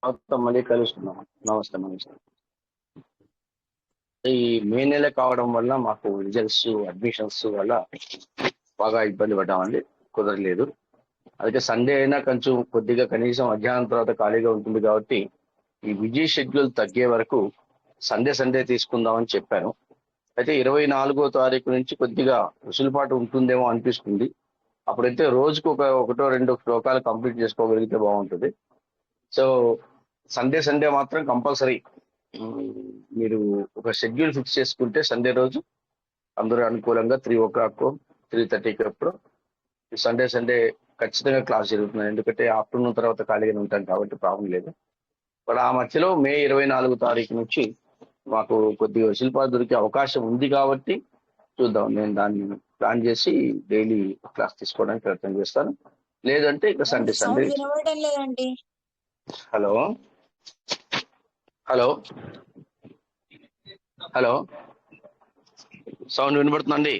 మొత్తం మళ్ళీ కలుస్తున్నాం. నమస్తే నమస్తే. ఈ మే నెల కావడం వల్ల మాకు రిజల్ట్స్ అడ్మిషన్స్ వల్ల బాగా ఇబ్బంది పడ్డామండి, కుదరలేదు. అయితే సండే అయినా కొంచెం కొద్దిగా కనీసం మధ్యాహ్నం తర్వాత ఖాళీగా ఉంటుంది కాబట్టి ఈ బిజీ షెడ్యూల్ తగ్గే వరకు సండే తీసుకుందామని చెప్పాను. అయితే 24వ తారీఖు నుంచి కొద్దిగా వెసులుబాటు ఉంటుందేమో అనిపిస్తుంది. అప్పుడైతే రోజుకు ఒకటో రెండో శ్లోకాలు కంప్లీట్ చేసుకోగలిగితే బాగుంటుంది. సో సండే మాత్రం కంపల్సరీ మీరు ఒక షెడ్యూల్ ఫిక్స్ చేసుకుంటే సండే రోజు అందరూ అనుకూలంగా 3:00 3:30 అప్పుడు సండే ఖచ్చితంగా క్లాస్ జరుగుతుంది. ఎందుకంటే ఆఫ్టర్నూన్ తర్వాత ఖాళీగా ఉంటాం కాబట్టి ప్రాబ్లం లేదు. బట్ ఆ మధ్యలో మే 24 తారీఖు నుంచి మాకు కొద్దిగా వెసులుబాటు దొరికే అవకాశం ఉంది కాబట్టి చూద్దాం. నేను దాన్ని ప్లాన్ చేసి డైలీ క్లాస్ తీసుకోవడానికి ప్రయత్నం చేస్తాను. లేదంటే ఇక సండే వినబడడం లేదండి. హలో హలో హలో సౌండ్ వినపడుతుందండి?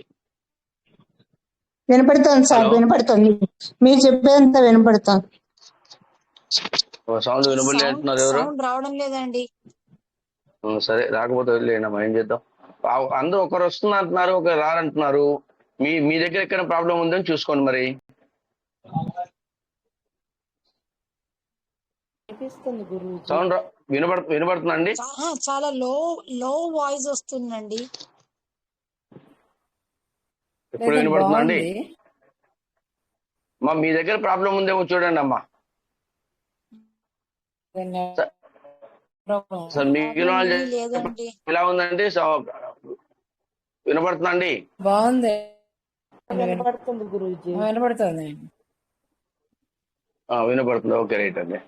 వినపడుతోంది సార్, వినపడుతుంది. మీరు చెప్పేంత వినపడుతోంది. సౌండ్ వినపడలే అంటున్నారు ఎవరు? రావడం లేదండి. సరే, రాకపోతే లేనమ్మా, ఏం చేద్దాం. అందరూ ఒకరు వస్తున్నారు అంటున్నారు, ఒకరు రారంటున్నారు. మీ దగ్గర ఎక్కడ ప్రాబ్లం ఉందని చూసుకోండి మరి. సౌండ్ వినపడుతుందండి? చాలా లో వాయిస్ వస్తుందండి. ఇప్పుడు వినపడుతుందండి? అమ్మా మీ దగ్గర ప్రాబ్లం ఉందేమో చూడండి అమ్మా. మిగిలిన వాళ్ళు ఎలా ఉందండి? వినపడుతుందండి? బాగుంది, వినపడుతుంది గురూజీ, వినపడుతుంది. వినపడుతుంది, ఓకే, రైట్ అండి.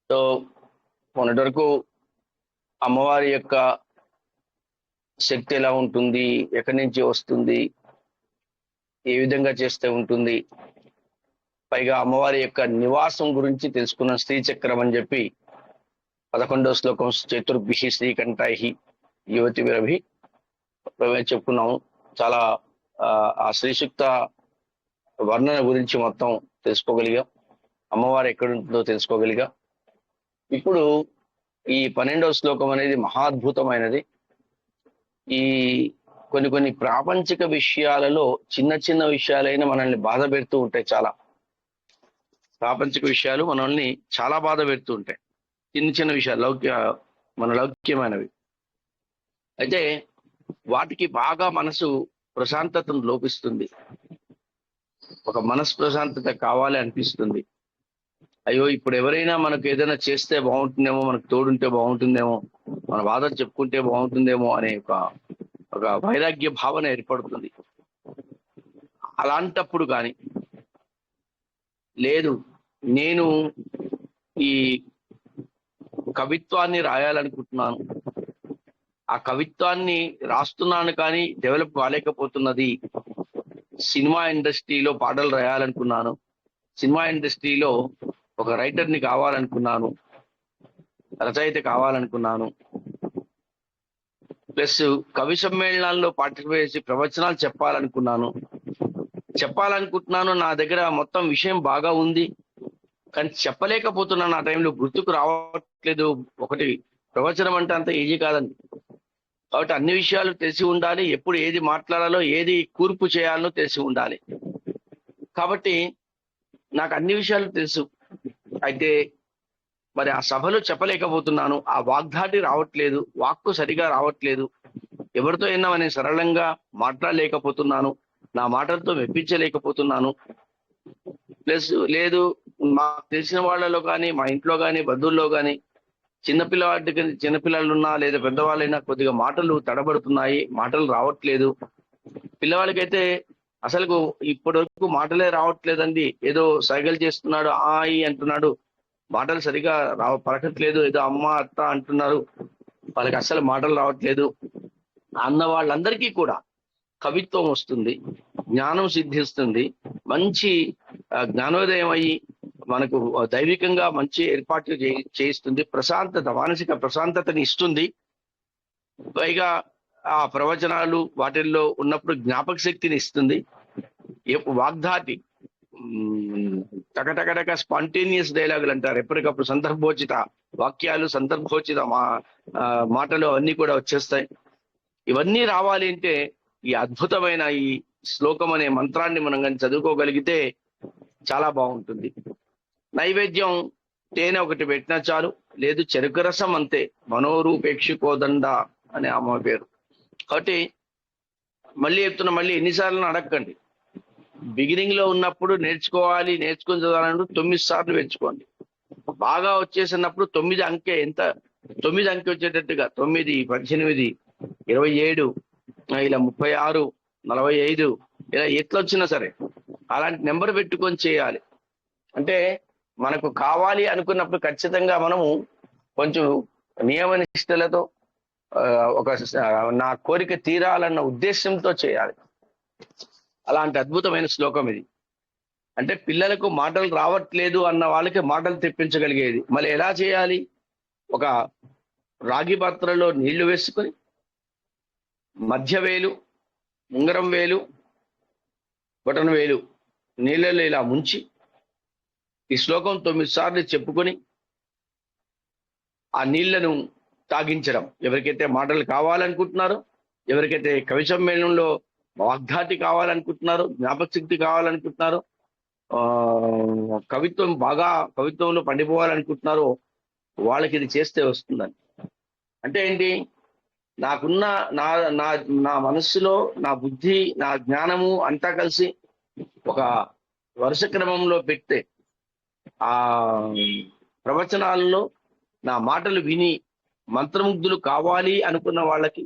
సో మొన్నటి వరకు అమ్మవారి యొక్క శక్తి ఎలా ఉంటుంది, ఎక్కడి నుంచి వస్తుంది, ఏ విధంగా చేస్తే ఉంటుంది, పైగా అమ్మవారి యొక్క నివాసం గురించి తెలుసుకున్న శ్రీచక్రం అని చెప్పి 11వ శ్లోకం చతుర్భిః శ్రీకంఠైః యువతి విరభి చెప్పుకున్నాము. చాలా ఆ శ్రీసూక్త వర్ణన గురించి మొత్తం తెలుసుకోగలిగాం. అమ్మవారు ఎక్కడుంటుందో తెలుసుకోగలిగాం. ఇప్పుడు ఈ 12వ శ్లోకం అనేది మహాద్భుతమైనది. ఈ కొన్ని ప్రాపంచిక విషయాలలో చిన్న విషయాలైనా మనల్ని బాధ పెడుతూ ఉంటాయి. చాలా ప్రాపంచిక విషయాలు మనల్ని చాలా బాధ పెడుతూ ఉంటాయి. చిన్న విషయాలు లౌక్యమైనవి అయితే వాటికి బాగా మనసు ప్రశాంతతను లోపిస్తుంది. ఒక మనసు ప్రశాంతత కావాలి అనిపిస్తుంది. అయ్యో, ఇప్పుడు ఎవరైనా మనకు ఏదైనా చేస్తే బాగుంటుందేమో, మనకు తోడుంటే బాగుంటుందేమో, మన బాధలు చెప్పుకుంటే బాగుంటుందేమో అనే ఒక వైరాగ్య భావన ఏర్పడుతుంది. అలాంటప్పుడు కానీ లేదు, నేను ఈ కవిత్వాన్ని రాయాలనుకుంటున్నాను, ఆ కవిత్వాన్ని రాస్తున్నాను కానీ డెవలప్ కాలేకపోతున్నది, సినిమా ఇండస్ట్రీలో పాటలు రాయాలనుకున్నాను, సినిమా ఇండస్ట్రీలో ఒక రైటర్ని కావాలనుకున్నాను, రచయిత కావాలనుకున్నాను, ప్లస్ కవి సమ్మేళనాల్లో పార్టిసిపేట్ చేసి ప్రవచనాలు చెప్పాలనుకుంటున్నాను. నా దగ్గర మొత్తం విషయం బాగా ఉంది కానీ చెప్పలేకపోతున్నాను. ఆ టైంలో గుర్తుకు రావట్లేదు. ఒకటి ప్రవచనం అంటే అంత ఈజీ కాదండి. కాబట్టి అన్ని విషయాలు తెలిసి ఉండాలి. ఎప్పుడు ఏది మాట్లాడాలో, ఏది కూర్పు చేయాలో తెలిసి ఉండాలి. కాబట్టి నాకు అన్ని విషయాలు తెలుసు. అయితే మరి ఆ సభలో చెప్పలేకపోతున్నాను. ఆ వాగ్ధాటి రావట్లేదు, వాక్కు సరిగా రావట్లేదు. ఎవరితో అయినా నేను సరళంగా మాట్లాడలేకపోతున్నాను, నా మాటలతో మెప్పించలేకపోతున్నాను. ప్లస్ లేదు, మాకు తెలిసిన వాళ్ళలో కానీ, మా ఇంట్లో కానీ, బంధువుల్లో కానీ చిన్నపిల్లలున్నా లేదా పెద్దవాళ్ళైనా కొద్దిగా మాటలు తడబడుతున్నాయి, మాటలు రావట్లేదు. పిల్లవాళ్ళకైతే అసలు ఇప్పటి వరకు మాటలే రావట్లేదండి. ఏదో సైగలు చేస్తున్నాడు, ఆయి అంటున్నాడు, మాటలు సరిగా పలకట్లేదు. ఏదో అమ్మ అత్త అంటున్నారు, వాళ్ళకి అసలు మాటలు రావట్లేదు. అన్న వాళ్ళందరికీ కూడా కవిత్వం వస్తుంది, జ్ఞానం సిద్ధిస్తుంది, మంచి జ్ఞానోదయం అయ్యి మనకు దైవికంగా మంచి ఏర్పాట్లు చేయిస్తుంది, మానసిక ప్రశాంతతని ఇస్తుంది. పైగా ఆ ప్రవచనాలు వాటిల్లో ఉన్నప్పుడు జ్ఞాపక శక్తిని ఇస్తుంది. వాగ్ధాటి టకటకటక స్పాంటేనియస్ డైలాగులు అంటారు, ఎప్పటికప్పుడు సందర్భోచిత వాక్యాలు, సందర్భోచిత మాటలు అన్ని కూడా వచ్చేస్తాయి. ఇవన్నీ రావాలి అంటే ఈ అద్భుతమైన ఈ శ్లోకం అనే మంత్రాన్ని మనం కానీ చదువుకోగలిగితే చాలా బాగుంటుంది. నైవేద్యం తేనె ఒకటి పెట్టినా చాలు, లేదు చెరుకు రసం అంతే. మనోరూపేక్షుకోదండ అనే అమ్మ పేరు. కాబట్టి మళ్ళీ చెప్తున్నా, మళ్ళీ ఎన్నిసార్లు అడగండి. బిగినింగ్ లో ఉన్నప్పుడు నేర్చుకోవాలి, నేర్చుకుని చదవాలంటే 9 సార్లు నేర్చుకోండి. బాగా వచ్చేసినప్పుడు 9 అంకె, ఎంత 9 అంకె వచ్చేటట్టుగా 9, 18, 27, ఇలా 36, 45 ఇలా ఎట్లా వచ్చినా సరే అలాంటి నెంబర్ పెట్టుకొని చేయాలి. అంటే మనకు కావాలి అనుకున్నప్పుడు ఖచ్చితంగా మనము కొంచెం నియమనిష్టలతో నా కోరిక తీరాలన్న ఉద్దేశంతో చేయాలి. అలాంటి అద్భుతమైన శ్లోకం ఇది. అంటే పిల్లలకు మాటలు రావట్లేదు అన్న వాళ్ళకి మాటలు తెప్పించగలిగేది. మళ్ళీ ఎలా చేయాలి? ఒక రాగి పాత్రలో నీళ్లు వేసుకొని మధ్య వేలు, ఉంగరం వేలు, బొటన వేలు నీళ్ళలో ఇలా ముంచి ఈ శ్లోకం 9 సార్లు చెప్పుకొని ఆ నీళ్లను తాగించడం. ఎవరికైతే మాటలు కావాలనుకుంటున్నారో, ఎవరికైతే కవి సమ్మేళనంలో వాగ్ధాటి కావాలనుకుంటున్నారో, జ్ఞాపకశక్తి కావాలనుకుంటున్నారో, కవిత్వంలో పండిపోవాలనుకుంటున్నారో వాళ్ళకి ఇది చేస్తే వస్తుందని. అంటే ఏంటి? నాకున్న నా మనస్సులో నా బుద్ధి, నా జ్ఞానము అంతా కలిసి ఒక వరుస క్రమంలో పెడితే ఆ ప్రవచనాలలో నా మాటలు విని మంత్రముగ్ధులు కావాలి అనుకున్న వాళ్ళకి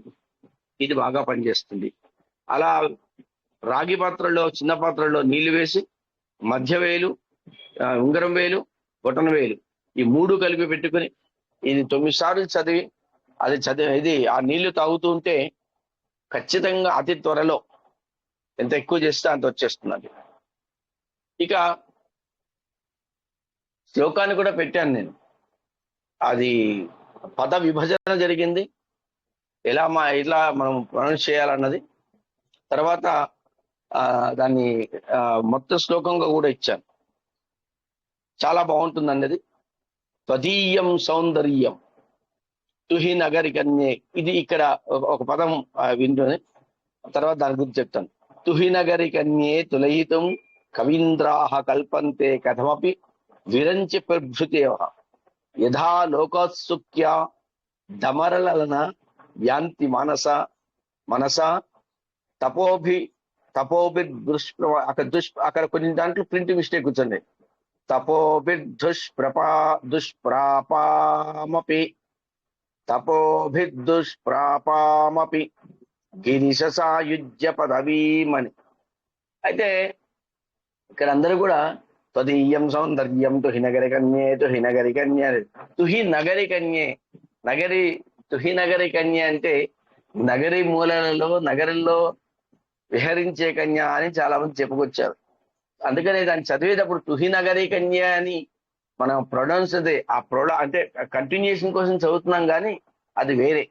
ఇది బాగా పనిచేస్తుంది. అలా రాగి పాత్రలో, చిన్న పాత్రలో నీళ్లు వేసి మధ్య వేలు, ఉంగరం వేలు, బొటన వేలు ఈ 3 కలిపి పెట్టుకుని ఇది 9 సార్లు చదివి ఇది ఆ నీళ్లు తాగుతూ ఉంటే ఖచ్చితంగా అతి త్వరలో ఎంత ఎక్కువ చేస్తే అంత వచ్చేస్తున్నది. ఇక శ్లోకాన్ని కూడా పెట్టాను నేను. అది పద విభజన జరిగింది, ఇట్లా మనం ప్రొనౌన్స్ చేయాలన్నది. తర్వాత దాన్ని మొత్తం శ్లోకంగా కూడా ఇచ్చాను. చాలా బాగుంటుంది అన్నది. త్వదీయం సౌందర్యం తుహి నగరికన్యే. ఇది ఇక్కడ ఒక పదం వింటుంది, తర్వాత దాని గురించి చెప్తాను. తుహి నగరికన్యే తులయితం కవీంద్రాహ కల్పంతే కథమపి విరంచి ప్రభృతేవ యథా లోకోత్సుక్య దమరలన యాంతి మనస తపోభి అక్కడ కొన్ని దాంట్లో ప్రింట్ మిస్టేక్ కూర్చోండి. తపోభి దుష్ప్రాపామపి గిరిశసాయుజ్య పదవీమని. అయితే ఇక్కడ అందరూ కూడా త్వదీయం సౌందర్యం తుహి నగరి కన్యే, తుహి నగరి కన్యే, తుహి నగరి కన్యే. తుహి నగరి కన్య అంటే నగరి మూలలలో, నగరంలో విహరించే కన్య అని చాలా మంది చెప్పుకొచ్చారు. అందుకనే దాన్ని చదివేటప్పుడు తుహి నగరి కన్య అని మనం ప్రొనౌన్స్ అదే అంటే కంటిన్యూషన్ కోసం చదువుతున్నాం, కానీ అది వేరే.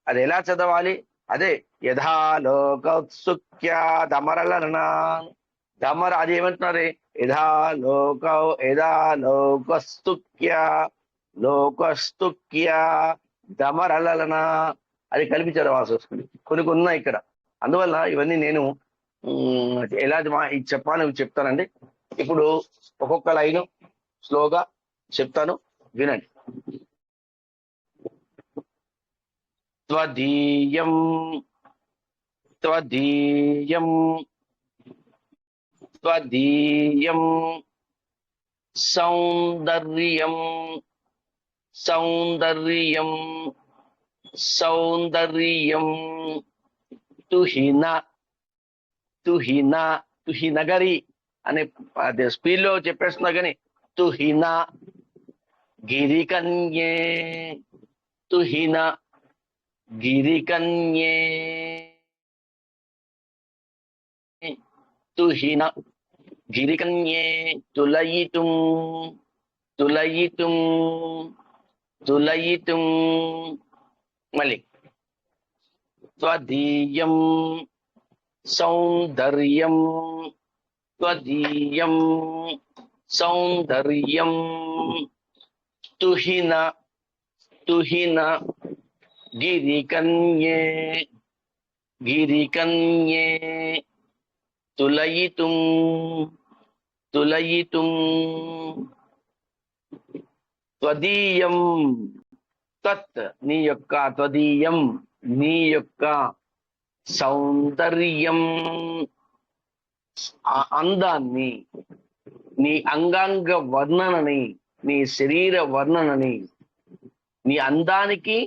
అది ఎలా చదవాలి? అదే యథాలోకౌత్సుక్య దమరలనా. దమర అది ఏమంటున్నారే? లోకస్తుక్య దమరలన అది కలిపి చదవాల్సి వస్తుంది. కొన్ని ఉన్నాయి ఇక్కడ. అందువల్ల ఇవన్నీ నేను ఎలా చెప్పాలని చెప్తానండి. ఇప్పుడు ఒక్కొక్క లైను స్లోగా చెప్తాను, వినండి. త్వదీయం త్వదీయం త్వదీయం సౌందర్యం సౌందర్యం సౌందర్యం తుహిన తుహిన తుహినగరి అనే స్పీడ్ లో చెప్పేస్తున్నా కానీ తుహిన గిరికన్యే తుహిన గిరికన్యే తుహిన గిరికన్యే తులయితుం తులయితుం తులయితుం. మళ్ళీ త్వదీయం సౌందర్యం త్వదీయం సౌందర్యం తుహిన తుహిన గిరికన్యే గిరికన్యే తులయితుం తులయితుం త్వదీయం తత్ నీ యొక్క త్వదీయం నీ యొక్క సౌందర్యం అందాన్ని నీ అంగాంగ వర్ణనని నీ శరీర వర్ణనని నీ అందానికి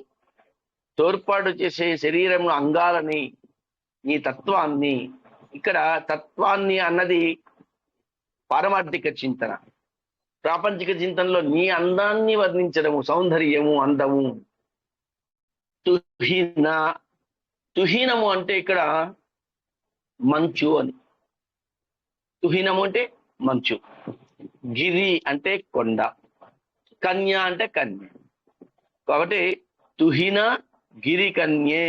తోడ్పాటు చేసే శరీరంలో అంగాలని నీ తత్వాన్ని ఇక్కడ తత్వాన్ని అన్నది పారమార్థిక చింతన ప్రాపంచిక చింతనలో నీ అందాన్ని వర్ణించడము సౌందర్యము అందము తుహిన తుహీనము అంటే ఇక్కడ మంచు అని తుహీనము అంటే మంచు గిరి అంటే కొండ కన్య అంటే కన్య కాబట్టి తుహిన గిరి కన్యే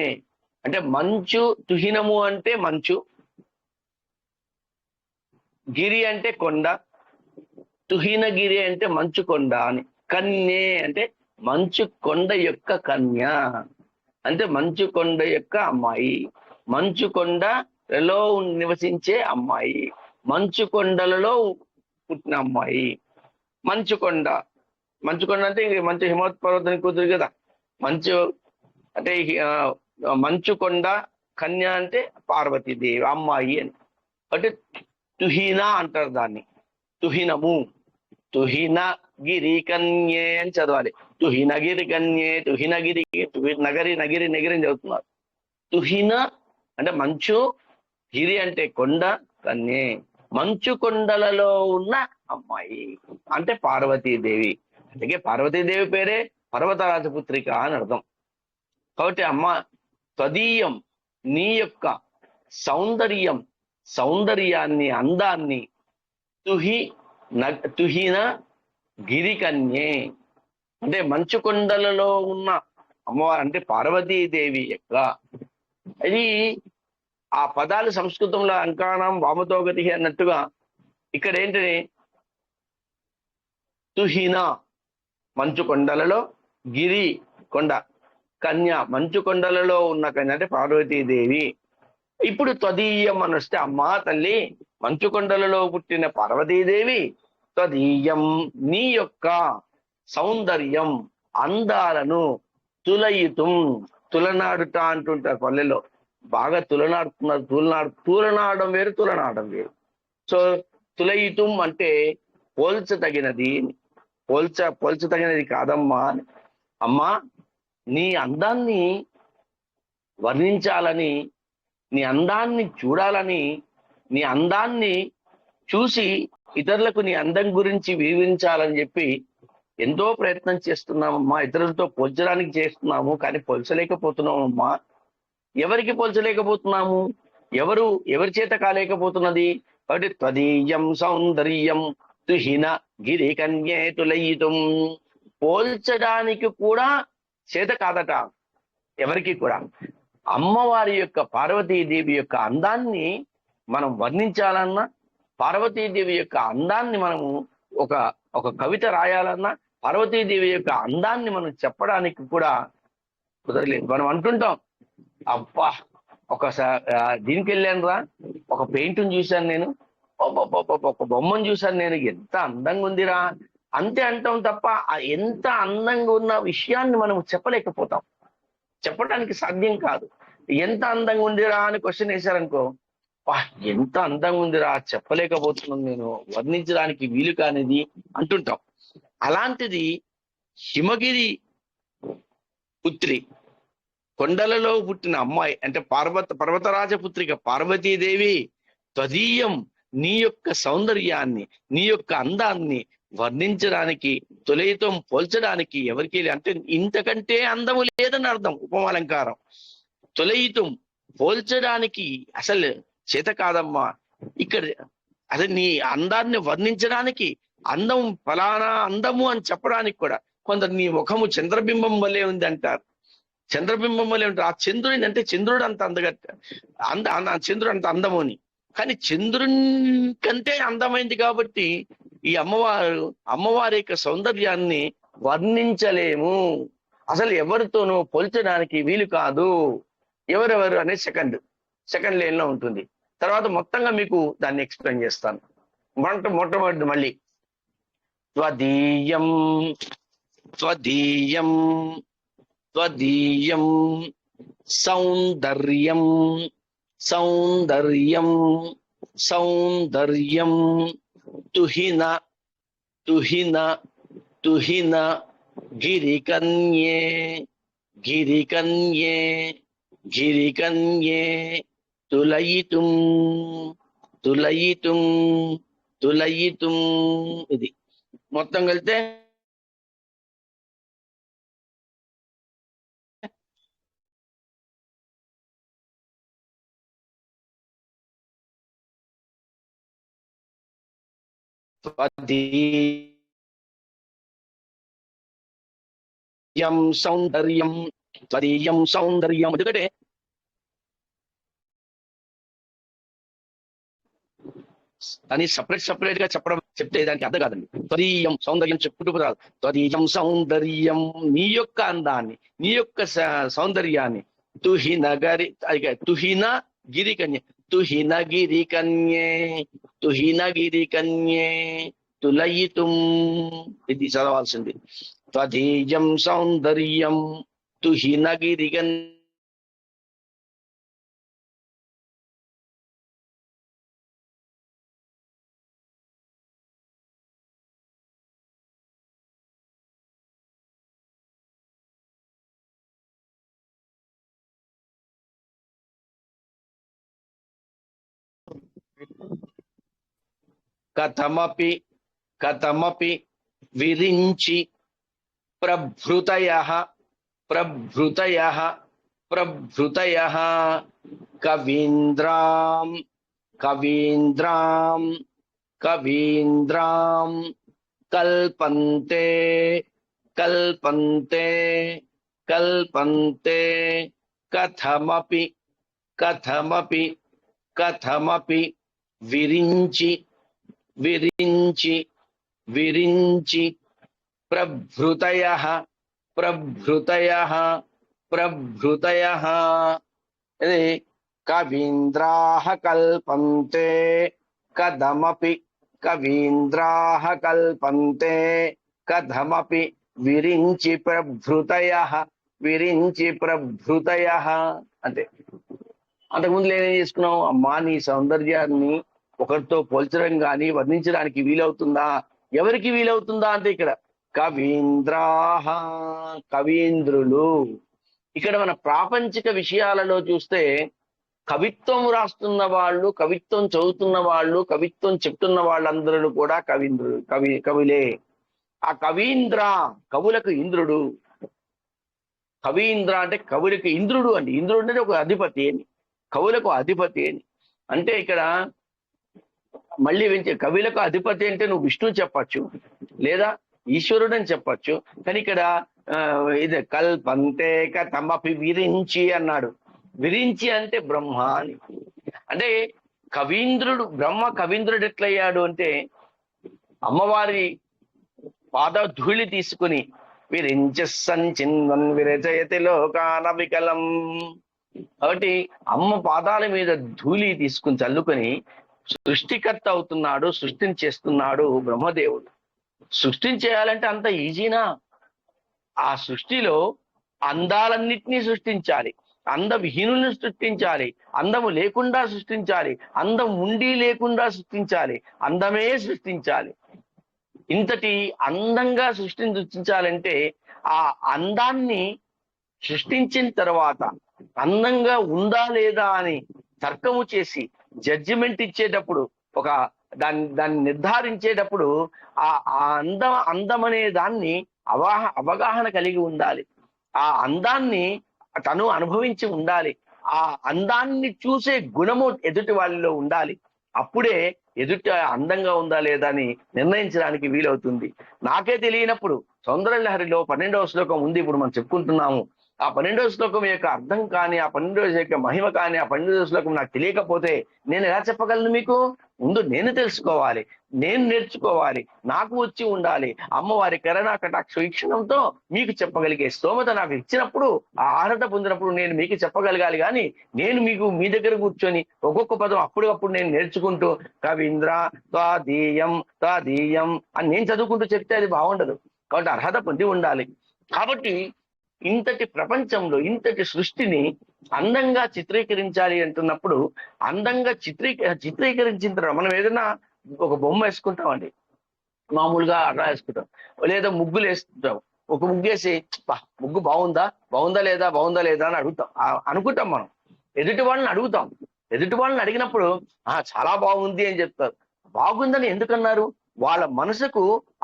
అంటే మంచు తుహినము అంటే మంచు గిరి అంటే కొండ తుహినగిరి అంటే మంచు కొండ అని కన్యే అంటే మంచు కొండ యొక్క కన్య అంటే మంచు కొండ యొక్క అమ్మాయి మంచు కొండలో నివసించే అమ్మాయి మంచు కొండలలో పుట్టిన అమ్మాయి మంచుకొండ మంచుకొండ అంటే మంచు హిమవత్ పర్వతానికి కుదురు కదా మంచు అంటే మంచుకొండ కన్య అంటే పార్వతీదేవి అమ్మాయి అని అంటే తుహిన అంటారు దాన్ని తుహినము తుహిన గిరి కన్యే అని చదవాలి తుహిన గిరి కన్యే తుహినగిరి నగరి నగిరి నగిరి అని చదువుతున్నారు తుహిన అంటే మంచు గిరి అంటే కొండ కన్యే మంచు కొండలలో ఉన్న అమ్మాయి అంటే పార్వతీదేవి అందుకే పార్వతీదేవి పేరే పర్వతరాజపుత్రిక అని అర్థం కాబట్టి అమ్మ త్వదీయం నీ యొక్క సౌందర్యం సౌందర్యాన్ని అందాన్ని తుహిన గిరికన్యే అంటే మంచు కొండలలో ఉన్న అమ్మవారు అంటే పార్వతీదేవి యొక్క ఇది ఆ పదాలు సంస్కృతంలో అంకాణం వామతోగతి అన్నట్టుగా ఇక్కడ ఏంటని తుహిన మంచు కొండలలో గిరి కొండ కన్య మంచు కొండలలో ఉన్న కన్య అంటే పార్వతీదేవి ఇప్పుడు త్వదీయం అని వస్తే అమ్మా తల్లి మంచు కొండలలో పుట్టిన పార్వతీదేవి త్వదీయం నీ యొక్క సౌందర్యం అందాలను తులయితుం తులనాడుట అంటుంటారు పల్లెలో బాగా తులనాడుతున్నారు తూలనాడడం వేరు తులనాడడం వేరు సో తులయితుం అంటే పోల్చతగినది పోల్చతగినది కాదమ్మా అమ్మా నీ అందాన్ని వర్ణించాలని నీ అందాన్ని చూడాలని నీ అందాన్ని చూసి ఇతరులకు నీ అందం గురించి వివరించాలని చెప్పి ఎంతో ప్రయత్నం చేస్తున్నామమ్మా ఇతరులతో పోల్చడానికి చేస్తున్నాము కానీ పోల్చలేకపోతున్నామమ్మా ఎవరికి పోల్చలేకపోతున్నాము ఎవరి చేత కాలేకపోతున్నది కాబట్టి త్వదీయం సౌందర్యం తుహిన గిరి కన్యే తులయితుం పోల్చడానికి కూడా చేత కాదట ఎవరికి కూడా అమ్మవారి యొక్క పార్వతీదేవి యొక్క అందాన్ని మనం వర్ణించాలన్నా పార్వతీదేవి యొక్క అందాన్ని మనము ఒక కవిత రాయాలన్నా పార్వతీదేవి యొక్క అందాన్ని మనం చెప్పడానికి కూడా కుదరలేదు మనం అంటుంటాం అబ్బా దీనికి వెళ్ళాను రా ఒక పెయింట్ని చూశాను నేను ఒక బొమ్మను చూశాను నేను ఎంత అందంగా ఉందిరా అంతే అంటాం తప్ప ఎంత అందంగా ఉన్న విషయాన్ని మనం చెప్పలేకపోతాం చెప్పడానికి సాధ్యం కాదు ఎంత అందంగా ఉందిరా అని క్వశ్చన్ వేశారనుకో ఎంత అందంగా ఉందిరా చెప్పలేకపోతున్నాను నేను వర్ణించడానికి వీలు కానిది అంటుంటాం అలాంటిది హిమగిరి పుత్రి కొండలలో పుట్టిన అమ్మాయి అంటే పర్వతరాజపుత్రిక పార్వతీదేవి త్వదీయం నీ యొక్క సౌందర్యాన్ని నీ యొక్క అందాన్ని వర్ణించడానికి తొలయితం పోల్చడానికి ఎవరికి అంటే ఇంతకంటే అందము లేదని అర్థం ఉపమాలంకారం తొలయితం పోల్చడానికి అసలు చేత కాదమ్మా ఇక్కడ అసలు నీ అందాన్ని వర్ణించడానికి అందం ఫలానా అందము అని చెప్పడానికి కూడా కొందరు నీ ముఖము చంద్రబింబం వల్లే ఉంది అంటారు చంద్రబింబం వల్లే ఉంటారు ఆ చంద్రుడిని అంటే చంద్రుడు అంత చంద్రుడు అంత అందము అని కానీ చంద్రుని కంటే అందమైంది కాబట్టి ఈ అమ్మవారి యొక్క సౌందర్యాన్ని వర్ణించలేము, అసలు ఎవరితోనూ పోల్చడానికి వీలు కాదు. ఎవరెవరు అనే సెకండ్ లైన్ లో ఉంటుంది. తర్వాత మొత్తంగా మీకు దాన్ని ఎక్స్ప్లెయిన్ చేస్తాను. మొట్టమొదటి మళ్ళీ త్వదీయం త్వదీయం త్వదీయం సౌందర్యం సౌందర్యం సౌందర్యం తుహిన తుహిన తుహిన గిరికన్యే గిరికన్యే గిరికన్యే తులయితుం తులయితుం తులయితుం. ఇది మొత్తం కలిస్తే సౌందర్యం త్వదీయం సౌందర్యం. ఎందుకంటే అని సపరేట్ గా చెప్తే దానికి అర్థం కాదండి. త్వదీయం సౌందర్యం చెప్పుకుంటూ రాదు. త్వదీయం సౌందర్యం, నీ యొక్క అందాన్ని, నీ యొక్క సౌందర్యాన్ని. తుహిన గిరికన్యే తుహిన గిరికన్యే తుహిన గిరికన్యే తులయితుం. ఇది చదవాల్సింది. త్వదీయం సౌందర్యం తుహిన గిరికన్యే కథమపి కథమపి విరించి ప్రభృతయః ప్రభృతయః ప్రభృతయః కవీంద్రాం కవీంద్రాం కవీంద్రాం కల్పంతే కల్పంతే కల్పంతే కథమపి కథమపి కథమపి విరించి విరించి విరించి ప్రభృతయః ప్రభృతయః ప్రభృతయః. ఇది కవీంద్రాః కల్పంతే కథమపి కవీంద్రాః కల్పంతే కథమపి విరించి ప్రభృతయః విరించి ప్రభృతయః. అంతే. అంతకుముందు ఏం చేసుకున్నావు? అమ్మా, నీ సౌందర్యాన్ని ఒకరితో పోల్చడం కానీ వర్ణించడానికి వీలవుతుందా? ఎవరికి వీలవుతుందా అంటే ఇక్కడ కవీంద్రాః, కవీంద్రులు. ఇక్కడ మన ప్రాపంచిక విషయాలలో చూస్తే కవిత్వం రాస్తున్న వాళ్ళు, కవిత్వం చదువుతున్న వాళ్ళు, కవిత్వం చెప్తున్న వాళ్ళందరూ కూడా కవీంద్రులు, కవులే. ఆ కవీంద్ర, కవులకు ఇంద్రుడు. కవీంద్ర అంటే కవులకు ఇంద్రుడు అండి. ఇంద్రుడు అంటే ఒక అధిపతి అని, కవులకు అధిపతి అని. అంటే ఇక్కడ మళ్ళీ కవులకు అధిపతి అంటే నువ్వు విష్ణు చెప్పచ్చు, లేదా ఈశ్వరుడు అని చెప్పచ్చు. కానీ ఇక్కడ ఇది కల్పంతే కథమపి విరించి అన్నాడు. విరించి అంటే బ్రహ్మ అని. అంటే కవీంద్రుడు, బ్రహ్మ కవీంద్రుడు ఎట్లయ్యాడు అంటే అమ్మవారి పాదధూళి తీసుకుని విరించ సంచిన్వన్ విరచయతి లోకాన వికలం. కాబట్టి అమ్మ పాదాల మీద ధూళి తీసుకుని చల్లుకొని సృష్టికర్త అవుతున్నాడు, సృష్టిని చేస్తున్నాడు బ్రహ్మదేవుడు. సృష్టిని చేయాలంటే అంత ఈజీనా? ఆ సృష్టిలో అందాలన్నిటినీ సృష్టించాలి, అందవిహీనులను సృష్టించాలి, అందము లేకుండా సృష్టించాలి, అందం ఉండి లేకుండా సృష్టించాలి, అందమే సృష్టించాలి. ఇంతటి అందంగా సృష్టించాలంటే ఆ అందాన్ని సృష్టించిన తర్వాత అందంగా ఉందా లేదా అని తర్కము చేసి జడ్జిమెంట్ ఇచ్చేటప్పుడు, ఒక దాన్ని నిర్ధారించేటప్పుడు ఆ అందం అనే దాన్ని అవగాహన కలిగి ఉండాలి. ఆ అందాన్ని తను అనుభవించి ఉండాలి. ఆ అందాన్ని చూసే గుణము ఎదుటి వాళ్ళలో ఉండాలి. అప్పుడే ఎదుటి అందంగా ఉందా లేదా అని నిర్ణయించడానికి వీలవుతుంది. నాకే తెలియనప్పుడు సౌందర్య లహరిలో 12వ శ్లోకం ఉంది, ఇప్పుడు మనం చెప్పుకుంటున్నాము. ఆ 12వ శ్లోకం యొక్క అర్థం కానీ, ఆ 12వ యొక్క మహిమ కానీ, ఆ 12వ శ్లోకం నాకు తెలియకపోతే నేను ఎలా చెప్పగలను మీకు? ముందు నేను తెలుసుకోవాలి, నేను నేర్చుకోవాలి, నాకు వచ్చి ఉండాలి. అమ్మవారి కరుణా కటాక్ష వీక్షణంతో మీకు చెప్పగలిగే స్తోమత నాకు ఇచ్చినప్పుడు, ఆ అర్హత పొందినప్పుడు నేను మీకు చెప్పగలగాలి. కానీ నేను మీకు మీ దగ్గర కూర్చొని ఒక్కొక్క పదం అప్పుడప్పుడు నేను నేర్చుకుంటూ కవీంద్ర త్వాదీయం అని నేను చదువుకుంటూ చెప్తే అది బాగుండదు. కాబట్టి అర్హత పొంది ఉండాలి. కాబట్టి ఇంతటి ప్రపంచంలో ఇంతటి సృష్టిని అందంగా చిత్రీకరించాలి అంటున్నప్పుడు, అందంగా చిత్రీకరించిన తర్వాత మనం ఏదైనా ఒక బొమ్మ వేసుకుంటామండి, మామూలుగా అట్లా వేసుకుంటాం, లేదా ముగ్గులు వేసుకుంటాం. ఒక ముగ్గు వేసి ముగ్గు బాగుందా లేదా అని అడుగుతాం, అనుకుంటాం. మనం ఎదుటి వాళ్ళని అడుగుతాం. ఎదుటి వాళ్ళని అడిగినప్పుడు చాలా బాగుంది అని చెప్తారు. బాగుందని ఎందుకన్నారు? వాళ్ళ మనసుకు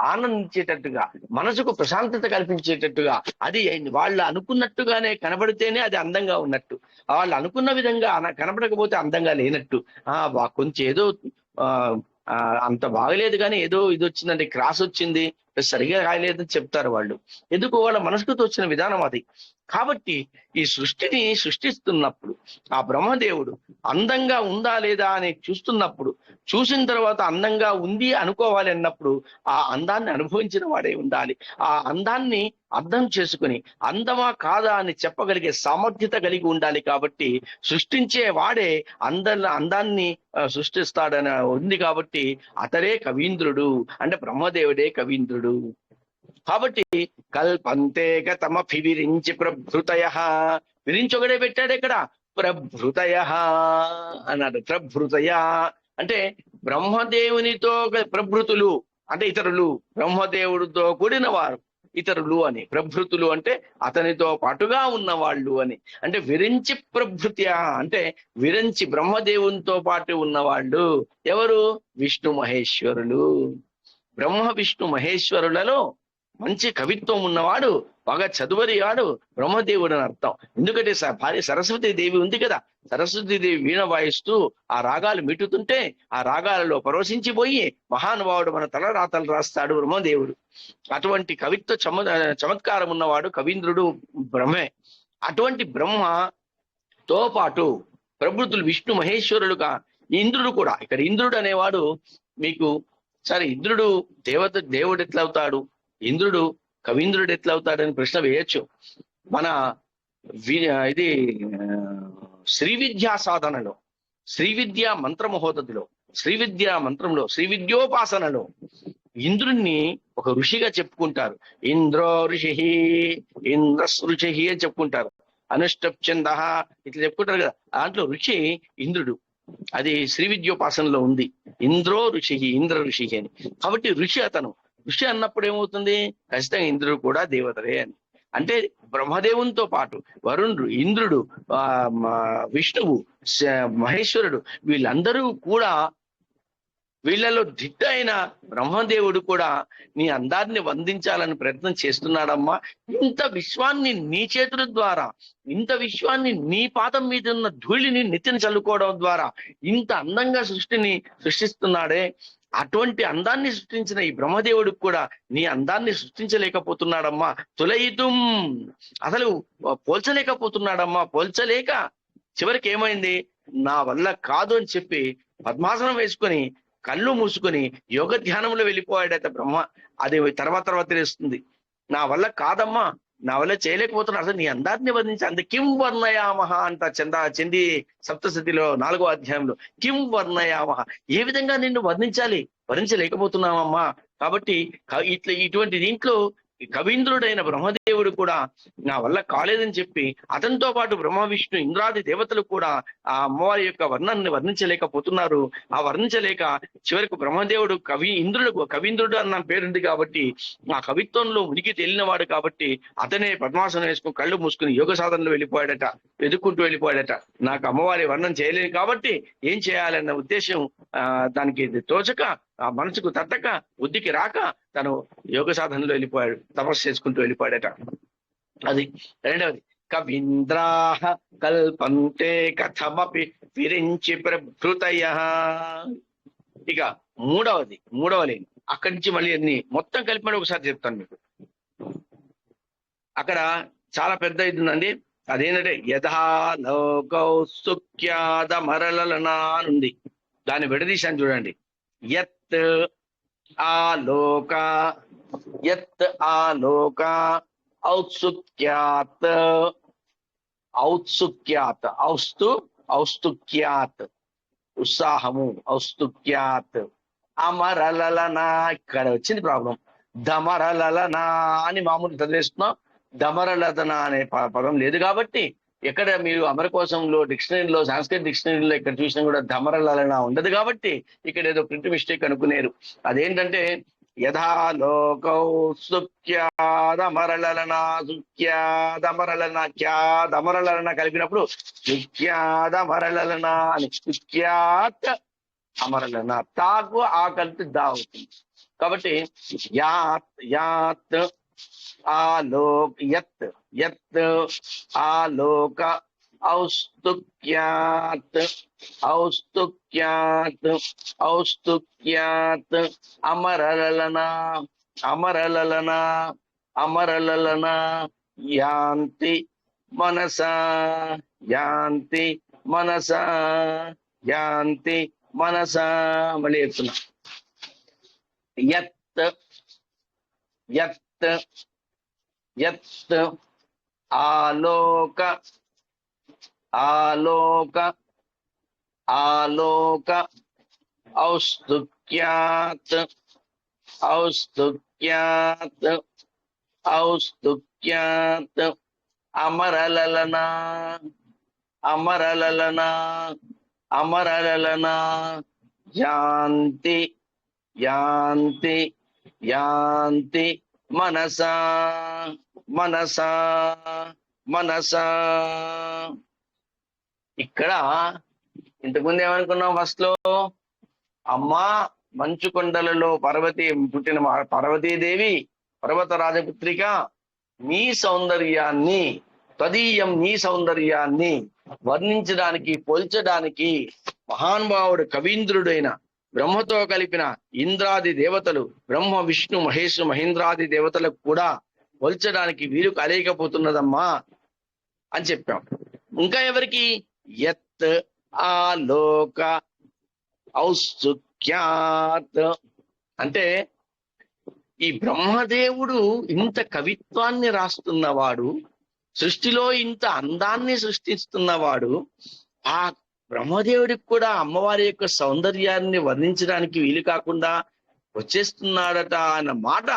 ఆనందించేటట్టుగా, మనసుకు ప్రశాంతత కల్పించేటట్టుగా, అది వాళ్ళు అనుకున్నట్టుగానే కనబడితేనే అది అందంగా ఉన్నట్టు. వాళ్ళు అనుకున్న విధంగా కనబడకపోతే అందంగా లేనట్టు. కొంచెం ఏదో అంత బాగలేదు కానీ ఏదో ఇది వచ్చిందండి, క్రాస్ వచ్చింది, సరిగా రాయలేదని చెప్తారు వాళ్ళు. ఎందుకు? వాళ్ళ మనసుకు తోచిన విధానం అది. కాబట్టి ఈ సృష్టిని సృష్టిస్తున్నప్పుడు ఆ బ్రహ్మదేవుడు అందంగా ఉందా లేదా అని చూస్తున్నప్పుడు, చూసిన తర్వాత అందంగా ఉంది అనుకోవాలి అన్నప్పుడు ఆ అందాన్ని అనుభవించిన వాడే ఉండాలి. ఆ అందాన్ని అర్థం చేసుకుని అందమా కాదా అని చెప్పగలిగే సామర్థ్యత కలిగి ఉండాలి. కాబట్టి సృష్టించే వాడే అందాన్ని సృష్టిస్తాడని ఉంది. కాబట్టి అతడే కవీంద్రుడు, అంటే బ్రహ్మదేవుడే కవీంద్రుడు. కాబట్టి కల్పంతే గతమపి విరించి ప్రభృతయ, విరించి ఒకడే పెట్టాడు ఇక్కడ, ప్రభృతయ అన్నాడు. ప్రభృతయ అంటే బ్రహ్మదేవునితో ప్రభృతులు అంటే ఇతరులు, బ్రహ్మదేవుడితో కూడిన వారు ఇతరులు అని. ప్రభృతులు అంటే అతనితో పాటుగా ఉన్నవాళ్ళు అని. అంటే విరించి ప్రభృత్య అంటే విరించి బ్రహ్మదేవునితో పాటు ఉన్నవాళ్ళు ఎవరు? విష్ణు మహేశ్వరులు. బ్రహ్మ విష్ణు మహేశ్వరులలో మంచి కవిత్వం ఉన్నవాడు, బాగా చదువరివాడు బ్రహ్మదేవుడు అని అర్థం. ఎందుకంటే భార్య సరస్వతీ దేవి ఉంది కదా, సరస్వతీ దేవి వీణ వాయిస్తూ ఆ రాగాలు మిట్టుతుంటే ఆ రాగాలలో పరవశించిపోయి మహానుభావుడు మన తలరాతలు రాస్తాడు బ్రహ్మదేవుడు. అటువంటి కవిత్వ చమత్కారం ఉన్నవాడు కవీంద్రుడు బ్రహ్మే. అటువంటి బ్రహ్మతో పాటు ప్రభృతులు విష్ణు మహేశ్వరులుగా ఇంద్రుడు కూడా. ఇక్కడ ఇంద్రుడు అనేవాడు మీకు సరే, ఇంద్రుడు దేవుడు ఎట్లా అవుతాడు, ఇంద్రుడు కవీంద్రుడు ఎట్లా అవుతాడని ప్రశ్న వేయచ్చు. మన ఇది శ్రీ విద్యా సాధనలో, శ్రీ విద్యా మంత్ర మహోదతిలో, శ్రీ విద్యా మంత్రంలో, శ్రీ విద్యోపాసనలో ఇంద్రుణ్ణి ఒక ఋషిగా చెప్పుకుంటారు. ఇంద్రో ఋషి, ఇంద్రసృషి అని చెప్పుకుంటారు. అనుష్టప్చంద ఇట్లా చెప్పుకుంటారు కదా. దాంట్లో ఋషి ఇంద్రుడు, అది శ్రీ విద్యోపాసనలో ఉంది. ఇంద్రో ఋషి, ఇంద్ర ఋషి అని. కాబట్టి ఋషి అతను. ఋషి అన్నప్పుడు ఏమవుతుంది? ఖచ్చితంగా ఇంద్రుడు కూడా దేవతలే అని. అంటే బ్రహ్మదేవునితో పాటు వరుణుడు, ఇంద్రుడు, విష్ణువు, మహేశ్వరుడు వీళ్ళందరూ కూడా, వీళ్ళలో దిట్ట అయిన బ్రహ్మదేవుడు కూడా నీ అందాన్ని వందించాలని ప్రయత్నం చేస్తున్నాడమ్మా. ఇంత విశ్వాన్ని నీ చేతుల ద్వారా, ఇంత విశ్వాన్ని నీ పాదం మీద ఉన్న ధూళిని నెత్తిన చల్లుకోవడం ద్వారా ఇంత అందంగా సృష్టిస్తున్నాడే. అటువంటి అందాన్ని సృష్టించిన ఈ బ్రహ్మదేవుడికి కూడా నీ అందాన్ని సృష్టించలేకపోతున్నాడమ్మా. తులయితుం అసలు పోల్చలేకపోతున్నాడమ్మా. పోల్చలేక చివరికి ఏమైంది? నా వల్ల కాదు అని చెప్పి పద్మాసనం వేసుకొని కళ్ళు మూసుకొని యోగ ధ్యానంలో వెళ్ళిపోయాడట బ్రహ్మ. అది తర్వాత తెలుస్తుంది. నా వల్ల కాదమ్మా, నా వల్ల చేయలేకపోతున్నా, అసలు నీ అందాన్ని వర్ణించి అంత కిం వర్ణయామహ అంట చందీ సప్తశతిలో 4వ అధ్యాయంలో కిం వర్ణయామహ, ఏ విధంగా నిన్ను వర్ణించలేకపోతున్నామమ్మా. కాబట్టి ఇటువంటి దీంట్లో కవీంద్రుడైన బ్రహ్మదేవుడు కూడా నా వల్ల కాలేదని చెప్పి అతనితో పాటు బ్రహ్మ విష్ణు ఇంద్రాది దేవతలు కూడా ఆ అమ్మవారి యొక్క వర్ణాన్ని వర్ణించలేకపోతున్నారు. ఆ వర్ణించలేక చివరికి బ్రహ్మదేవుడు కవీంద్రుడు అన్న పేరుంది కాబట్టి ఆ కవిత్వంలో మునిగి తేలినవాడు కాబట్టి అతనే పద్మాసనం వేసుకుని కళ్ళు మూసుకుని యోగ సాధనలో వెళ్ళిపోయాడట, వెతుక్కుంటూ వెళ్ళిపోయాడట. నాకు అమ్మవారి వర్ణం చేయలేదు కాబట్టి ఏం చేయాలన్న ఉద్దేశం దానికి తోచక, ఆ మనసుకు తట్టక, బుద్ధికి రాక తను యోగ సాధనలో వెళ్ళిపోయాడు, తపస్సు చేసుకుంటూ వెళ్ళిపోయాడట. అది రెండవది. కవీంద్రాః కల్పంతే కథమపి విరించి ప్రభృతయ. ఇక మూడవ లైన్ అక్కడి నుంచి మళ్ళీ అన్ని మొత్తం కలిపి ఒకసారి చెప్తాను మీకు. అక్కడ చాలా పెద్ద ఇది ఉందండి. అదేంటంటే యథా లోకౌ సుఖ్యాద మరలలనా అని ఉంది. దాన్ని విడదీశాను చూడండి. యత్ ఆలోక, యత్ ఆలోక ఔత్సుక్యాత్, ఔత్సుక్యాత్, ఔస్తుక్యాత్ ఉత్సాహము, ఔత్సుక్యాత్. అమరలలనా, ఇక్కడ వచ్చింది ప్రాబ్లం. దమరలలనా అని మామూలు చదివేస్తున్నాం. దమరలదన అనే పదం లేదు కాబట్టి ఎక్కడ మీరు అమరకోశంలో డిక్షనరీలో, సంస్కృత డిక్షనరీలో ఎక్కడ చూసినా కూడా దమరలలన ఉండదు కాబట్టి ఇక్కడ ఏదో ప్రింట్ మిస్టేక్ అనుకునేరు. అదేంటంటే యథా లోకౌ సుఖ్యాదమరలన, సుఖ్యాదమరలన, క్యాదమరలన కలిపినప్పుడు సుఖ్యాదమరలన అని, సుఖ్యాత్ అమరలన, తాకు ఆ కలిపి దా అవుతుంది. కాబట్టి యాత్ యాత్ ఆలోక, యత్ యత్ ఆలోక ఔస్తుక్యాత్, ఔస్తుక్యాత్, ఔస్తుక్యాత్ అమరలలన, అమరలలన, అమరలలన యాంతి మనసా, యాంతి మనసా, యాంతి మనసా. మళ్ళీ చెప్తున్నా. యత్ యత్ యత్ ఆలోక, ఆలోక, ఆలోక ఔస్తుక్యాత్, ఔస్తుక్యాత్, ఔస్తుక్యాత్ అమరలలన, అమరలలన, అమరలలన యాంతి, యాంతి, యాంతి మనసా, మనసా, మనసా. ఇక్కడ ఇంతకుముందు ఏమనుకున్నాం ఫస్ట్ లో? అమ్మా మంచు కొండలలో పర్వతి పుట్టిన పార్వతీదేవి, పర్వత రాజపుత్రిక, నీ సౌందర్యాన్ని, తదీయం నీ సౌందర్యాన్ని వర్ణించడానికి, పోల్చడానికి మహానుభావుడు కవీంద్రుడైన బ్రహ్మతో కలిపిన ఇంద్రాది దేవతలు, బ్రహ్మ విష్ణు మహేష్ మహేంద్రాది దేవతలకు కూడా పోల్చడానికి వీలు కలగకపోతున్నదమ్మా అని చెప్పాం. ఇంకా ఎవరికి? యత్ ఆలోక ఔత్సుక్యాత్ అంటే ఈ బ్రహ్మదేవుడు ఇంత కవిత్వాన్ని రాస్తున్నవాడు, సృష్టిలో ఇంత అందాన్ని సృష్టిస్తున్నవాడు, ఆ బ్రహ్మదేవుడికి కూడా అమ్మవారి యొక్క సౌందర్యాన్ని వర్ణించడానికి వీలు కాకుండా వచ్చేస్తున్నాడట అన్న మాట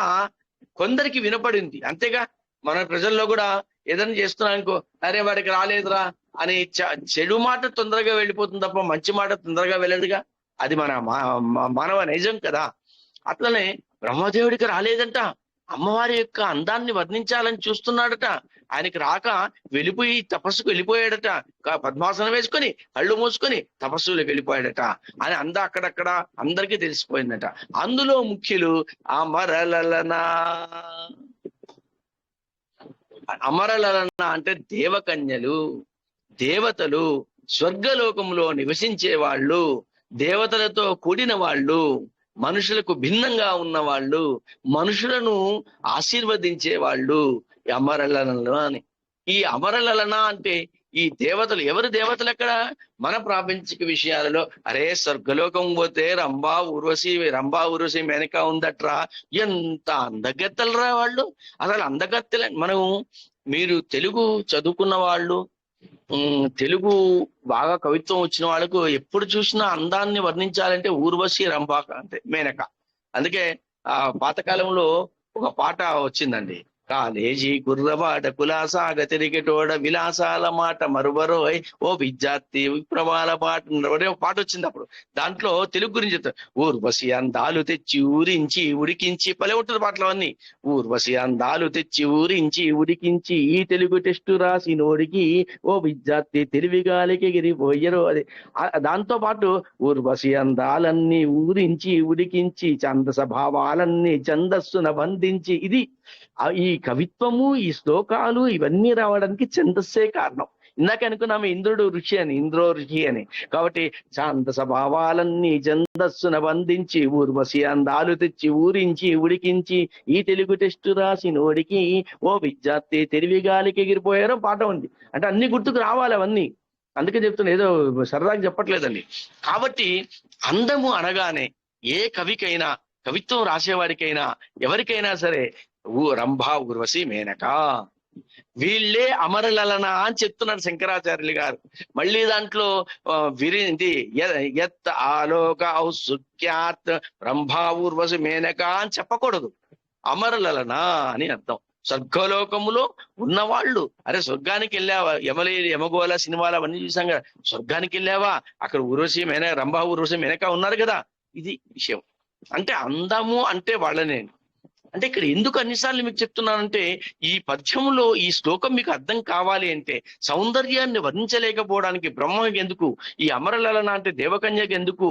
కొందరికి వినపడింది. అంతేగా మన ప్రజల్లో కూడా ఏదైనా చేస్తున్నానుకో, అరే వాడికి రాలేదురా అని చెడు మాట తొందరగా వెళ్ళిపోతుంది తప్ప మంచి మాట తొందరగా వెళ్ళదుగా. అది మన మానవ నైజం కదా. అట్లనే బ్రహ్మదేవుడికి రాలేదంట, అమ్మవారి యొక్క అందాన్ని వర్ణించాలని చూస్తున్నాడట. ఆయనకి రాక వెళ్ళిపోయి తపస్సుకు వెళ్ళిపోయాడట. పద్మాసనం వేసుకొని కళ్ళు మూసుకొని తపస్సులకు వెళ్ళిపోయాడట అని అక్కడక్కడ అందరికీ తెలిసిపోయిందట. అందులో ముఖ్యులు అమరలలన. అమరలలన అంటే దేవకన్యలు, దేవతలు, స్వర్గలోకంలో నివసించే వాళ్ళు, దేవతలతో కూడిన వాళ్ళు, మనుషులకు భిన్నంగా ఉన్న వాళ్ళు, మనుషులను ఆశీర్వదించే వాళ్ళు అమరలన అని. ఈ అమరలన అంటే ఈ దేవతలు ఎవరు? దేవతలు ఎక్కడ? మన ప్రాపంచిక విషయాలలో అరే స్వర్గలోకం పోతే రంభా ఊర్వశి మెనక ఉందట్రా, ఎంత అందగత్తెలరా వాళ్ళు. అసలు అందగత్తెల మీరు తెలుగు చదువుకున్న వాళ్ళు, తెలుగు బాగా కవిత్వం వచ్చిన వాళ్ళకు ఎప్పుడు చూసినా అందాన్ని వర్ణించాలంటే ఊర్వశి, రంభ అంటే మేనక. అందుకే ఆ పాతకాలంలో ఒక పాట వచ్చిందండి. కాలేజీ కుర్రవాడ కులాసాగ తిరిగేటోడ విలాసాల మాట మరువరోయ్ ఓ విద్యార్థి విప్రవాల పాట పాట వచ్చింది అప్పుడు. దాంట్లో తెలుగు గురించి చెప్తారు. ఊర్వశి అందాలు తెచ్చి ఊరించి ఉడికించి పలే ఉంటుంది పాటలు అవన్నీ. ఊర్వశి అందాలు తెచ్చి ఊరించి ఉడికించి ఈ తెలుగు టెస్టు రాసి నోడికి ఓ విద్యార్థి తెలివిగాలికి ఎగిరిపోయరు. అది దాంతో పాటు ఊర్వశి అందాలన్నీ ఊరించి ఉడికించి ఛందస భావాలన్నీ ఛందస్సున బంధించి. ఇది ఈ కవిత్వము, ఈ శ్లోకాలు ఇవన్నీ రావడానికి ఛందస్సే కారణం. ఇందాక అనుకున్నాము ఇంద్రుడు ఋషి అని, ఇంద్రో ఋషి అని. కాబట్టి శాంత స్వభావాలన్నీ ఛందస్సున బంధించి ఊర్వశి అందాలు తెచ్చి ఊరించి ఉడికించి ఈ తెలుగు టెస్టు రాసి నోడికి ఓ విద్యార్థి తెలివిగాలికి ఎగిరిపోయారో పాట ఉంది. అంటే అన్ని గుర్తుకు రావాలి అవన్నీ. అందుకే చెప్తున్నా, ఏదో సరదాగా చెప్పట్లేదండి. కాబట్టి అందము అనగానే ఏ కవికైనా, కవిత్వం రాసేవాడికైనా, ఎవరికైనా సరే రంభ, ఊర్వశి, మేనక వీళ్ళే అమరలలన అని చెప్తున్నారు శంకరాచార్యులు గారు. మళ్ళీ దాంట్లో విరింది యత్ ఆలోక ఔత్సుక్యాత్ రంభ, ఊర్వశి, మేనక అని చెప్పకూడదు. అమరలలన అని అర్థం. స్వర్గలోకములో ఉన్నవాళ్ళు, అరే స్వర్గానికి వెళ్ళావా, యమగోళ సినిమాలు అవన్నీ చూసాం కదా, స్వర్గానికి వెళ్ళావా, అక్కడ ఊర్వశి మేనక, రంభ, ఊర్వశి, మేనక ఉన్నారు కదా. ఇది విషయం. అంటే అందము అంటే వాళ్ళనే. అంటే ఇక్కడ ఎందుకు అన్నిసార్లు మీకు చెప్తున్నానంటే, ఈ పద్యములో ఈ శ్లోకం మీకు అర్థం కావాలి అంటే, సౌందర్యాన్ని వర్ణించలేకపోవడానికి బ్రహ్మకి ఎందుకు, ఈ అమరలలన అంటే దేవకన్యకి ఎందుకు,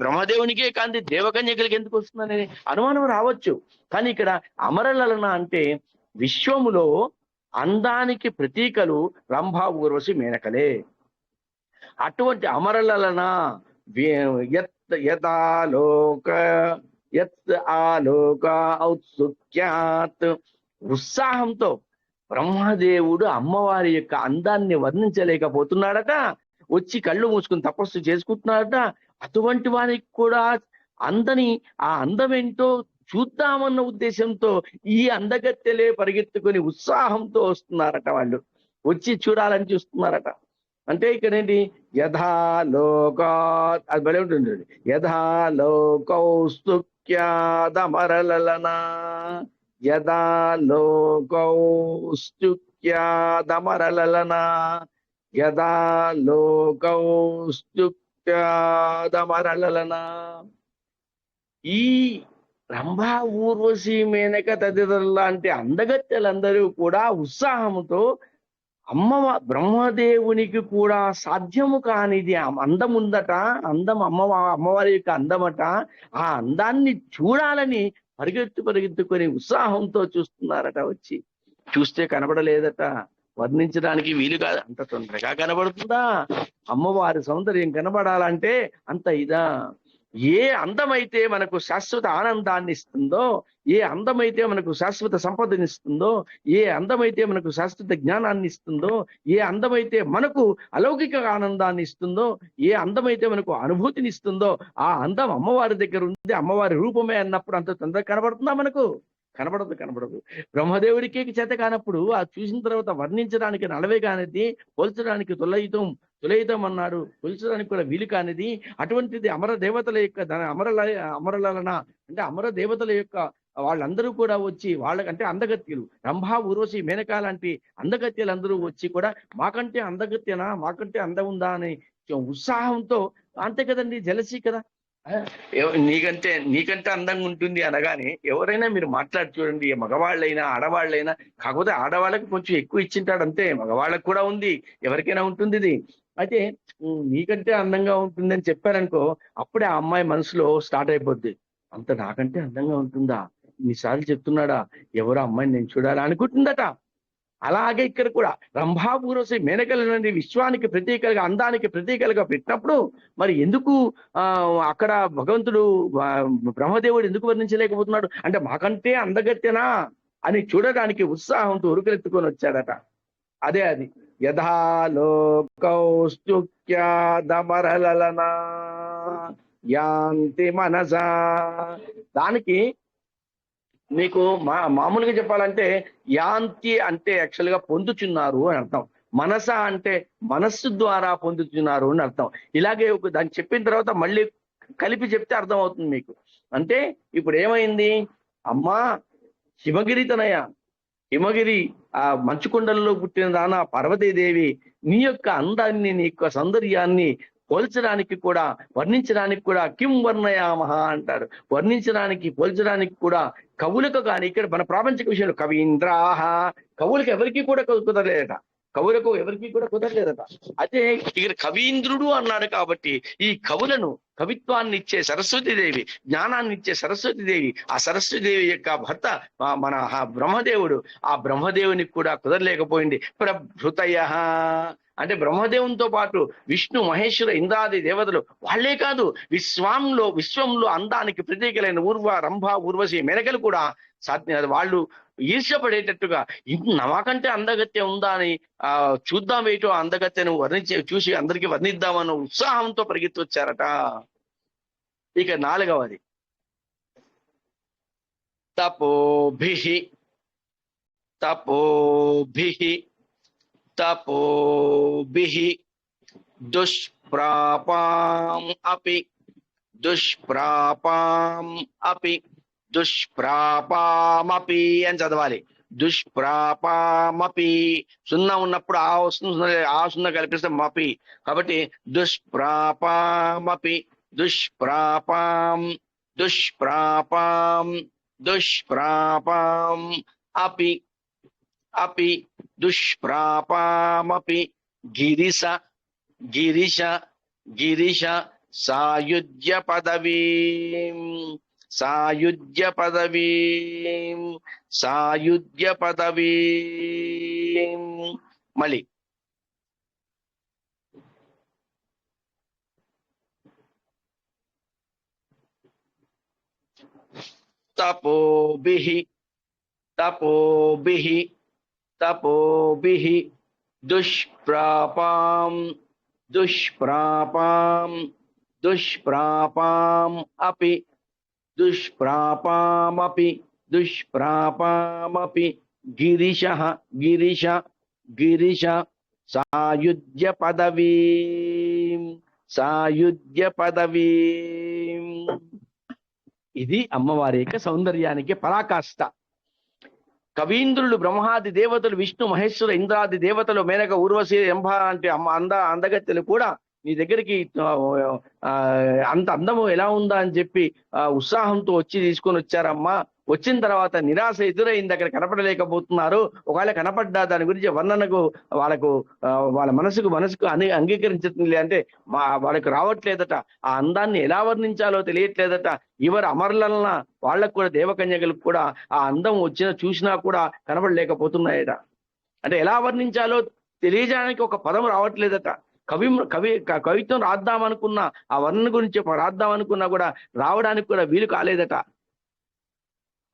బ్రహ్మదేవునికే కాంతి దేవకన్యకలకి ఎందుకు వస్తుందనే అనుమానం రావచ్చు. కానీ ఇక్కడ అమరలలన అంటే విశ్వములో అందానికి ప్రతీకలు రంభ, ఊర్వశి, మేనకలే. అటువంటి అమరలలన యత్ ఆలోక ఔత్సుక్యాత్, ఉత్సాహంతో బ్రహ్మదేవుడు అమ్మవారి యొక్క అందాన్ని వర్ణించలేకపోతున్నాడట. వచ్చి కళ్ళు మూసుకుని తపస్సు చేసుకుంటున్నాడట. అటువంటి వారికి కూడా అందని, ఆ అందమేంటో చూద్దామన్న ఉద్దేశంతో ఈ అందగత్తెలే పరిగెత్తుకొని ఉత్సాహంతో వస్తున్నారట. వాళ్ళు వచ్చి చూడాలని చూస్తున్నారట. అంటే ఇక్కడ ఏంటి, యథాలోకా, అది భలే ఉంటుంది, యథాలోకౌస్తుక్యాదమరలలన, యథాలోకౌస్తుక్యాదమరలలన, యథాలోకౌస్తుక్యాదమరలలన. ఈ రంభ, ఊర్వశి, మేనక తదితరులు లాంటి అందగత్తెలందరూ కూడా ఉత్సాహంతో బ్రహ్మదేవునికి కూడా సాధ్యము కానిది అందం ఉందట. అందం అమ్మవారి యొక్క అందమట. ఆ అందాన్ని చూడాలని పరిగెత్తుకొని ఉత్సాహంతో చూస్తున్నారట. వచ్చి చూస్తే కనబడలేదట, వర్ణించడానికి వీలు కాదు, అంత తొందరగా కనబడుతుందా? అమ్మవారి సౌందర్యం కనబడాలంటే అంత ఇదా? ఏ అందమైతే మనకు శాశ్వత ఆనందాన్ని ఇస్తుందో, ఏ అందమైతే మనకు శాశ్వత సంపదనిస్తుందో, ఏ అందమైతే మనకు శాశ్వత జ్ఞానాన్ని ఇస్తుందో, ఏ అందమైతే మనకు అలౌకిక ఆనందాన్ని ఇస్తుందో, ఏ అందమైతే మనకు అనుభూతిని ఇస్తుందో, ఆ అందం అమ్మవారి దగ్గర ఉంది. అమ్మవారి రూపమే అన్నప్పుడు అంత తొందరగా కనబడుతుందా మనకు? కనబడదు. బ్రహ్మదేవుడికి చేత కానప్పుడు ఆ చూసిన తర్వాత వర్ణించడానికి నలవే కానిది, పోల్చడానికి తులయితం అన్నాడు, పోల్చడానికి కూడా వీలు కానిది. అటువంటిది అమర దేవతల యొక్క అమరలలన అంటే అమర దేవతల యొక్క వాళ్ళందరూ కూడా వచ్చి వాళ్ళకంటే అందగత్యులు, రంభ, ఊర్వశి, మేనక లాంటి అందగత్యులందరూ వచ్చి కూడా మాకంటే అందగత్యనా, మాకంటే అందం ఉందా అని ఉత్సాహంతో, అంతే కదండి, జలసీ కదా. నీకంటే అందంగా ఉంటుంది అనగానే ఎవరైనా మీరు మాట్లాడి చూడండి, మగవాళ్ళైనా ఆడవాళ్ళైనా. కాకపోతే ఆడవాళ్ళకి కొంచెం ఎక్కువ ఇచ్చింటాడు అంతే, మగవాళ్ళకి కూడా ఉంది, ఎవరికైనా ఉంటుంది ఇది. అయితే నీకంటే అందంగా ఉంటుందని చెప్పారనుకో, అప్పుడే ఆ అమ్మాయి మనసులో స్టార్ట్ అయిపోద్ది, అంత నాకంటే అందంగా ఉంటుందా, ఇన్నిసార్లు చెప్తున్నాడా, ఎవరో అమ్మాయిని నేను చూడాలా అనుకుంటుందట. అలాగే ఇక్కడ కూడా రంభా, ఊర్వశి, మేనకలనేది విశ్వానికి ప్రతీకలుగా, అందానికి ప్రతీకలుగా పెట్టినప్పుడు మరి ఎందుకు అక్కడ భగవంతుడు బ్రహ్మదేవుడు ఎందుకు వర్ణించలేకపోతున్నాడు అంటే, మాకంటే అందగత్తెనా అని చూడడానికి ఉత్సాహంతో ఉరుకెత్తుకొని వచ్చాడట. అదే అది యథాలోకౌస్తుక్యాదమరలలన యాంతి మనసా. దానికి మీకు మామూలుగా చెప్పాలంటే యాంతి అంటే యాక్చువల్ గా పొందుచున్నారు అని అర్థం. మనస అంటే మనస్సు ద్వారా పొందుతున్నారు అని అర్థం. ఇలాగే దాన్ని చెప్పిన తర్వాత మళ్ళీ కలిపి చెప్తే అర్థం అవుతుంది మీకు. అంటే ఇప్పుడు ఏమైంది, అమ్మా హిమగిరి తనయ, హిమగిరి ఆ మంచుకొండల్లో పుట్టిన దాన పార్వతీదేవి, నీ యొక్క అందాన్ని, నీ యొక్క సౌందర్యాన్ని పోల్చడానికి కూడా, వర్ణించడానికి కూడా కిం వర్ణయామహ అంటారు. వర్ణించడానికి, పోల్చడానికి కూడా కవులకు కానీ, ఇక్కడ మన ప్రాపంచిక విషయంలో కవీంద్రాహ, కవులకు ఎవరికి కూడా కుదరలేదట, కవులకు ఎవరికి కూడా కుదరలేదట. అయితే ఇక్కడ కవీంద్రుడు అన్నాడు కాబట్టి ఈ కవులను కవిత్వాన్ని ఇచ్చే సరస్వతీదేవి, జ్ఞానాన్ని ఇచ్చే సరస్వతీదేవి, ఆ సరస్వతీదేవి యొక్క భర్త మన బ్రహ్మదేవుడు. ఆ బ్రహ్మదేవునికి కూడా కుదరలేకపోయింది. ప్రభృతయ అంటే బ్రహ్మదేవునితో పాటు విష్ణు, మహేశ్వర, ఇంద్రాది దేవతలు వాళ్ళే కాదు, విశ్వంలో అందానికి ప్రతీకలైన ఊర్వ, రంభ, ఊర్వశి, మెనకలు కూడా వాళ్ళు ఈర్ష్యపడేటట్టుగా నాకంటే అందగత్య ఉందా అని చూద్దాం, ఏటో అందగత్యను చూసి అందరికి వర్ణిద్దామన్న ఉత్సాహంతో పరిగెత్తొచ్చారట. ఇక 4వది తపోభిః దుష్ప్రాపాం అపి అని చదవాలి. దుష్ప్రాపామపి, సున్నా ఉన్నప్పుడు ఆ వస్తుంది, ఆ సున్నా కల్పిస్తే మపి, కాబట్టి దుష్ప్రాపామపి, దుష్ప్రాపాం అపి దుష్ప్రాపామపి గిరిశ సాయుజ్య పదవీం మళ్ళీ తపోభిః దుష్ప్రాపాం అపి దుష్ప్రాపామపి గిరిశ సాయుజ్య పదవీం. ఇది అమ్మవారి యొక్క సౌందర్యానికి పరాకాష్ట. కవీంద్రులు, బ్రహ్మాది దేవతలు, విష్ణు, మహేశ్వర, ఇంద్రాది దేవతలు, మేనక, ఊర్వశి, రంభ అంటే అందగత్తెలు కూడా నీ దగ్గరికి అంత అందము ఎలా ఉందా అని చెప్పి ఉత్సాహంతో తీసుకొని వచ్చారమ్మా. వచ్చిన తర్వాత నిరాశ ఎదురైంది, అక్కడ కనపడలేకపోతున్నారు. ఒకవేళ కనపడ్డా దాని గురించి వర్ణనకు వాళ్ళ మనసుకు అంగీకరించట్లేదు, అంటే వాళ్ళకు రావట్లేదట. ఆ అందాన్ని ఎలా వర్ణించాలో తెలియట్లేదట. ఎవరు అమరులన్న వాళ్ళకు కూడా, దేవకన్యకలకు కూడా ఆ అందం చూసినా కూడా కనపడలేకపోతున్నాయట. అంటే ఎలా వర్ణించాలో తెలియజేయడానికి ఒక పదం రావట్లేదట. కవిత్వం రాద్దామనుకున్నా, ఆ వర్ణన గురించి రాద్దామనుకున్నా కూడా రావడానికి కూడా వీలు కాలేదట.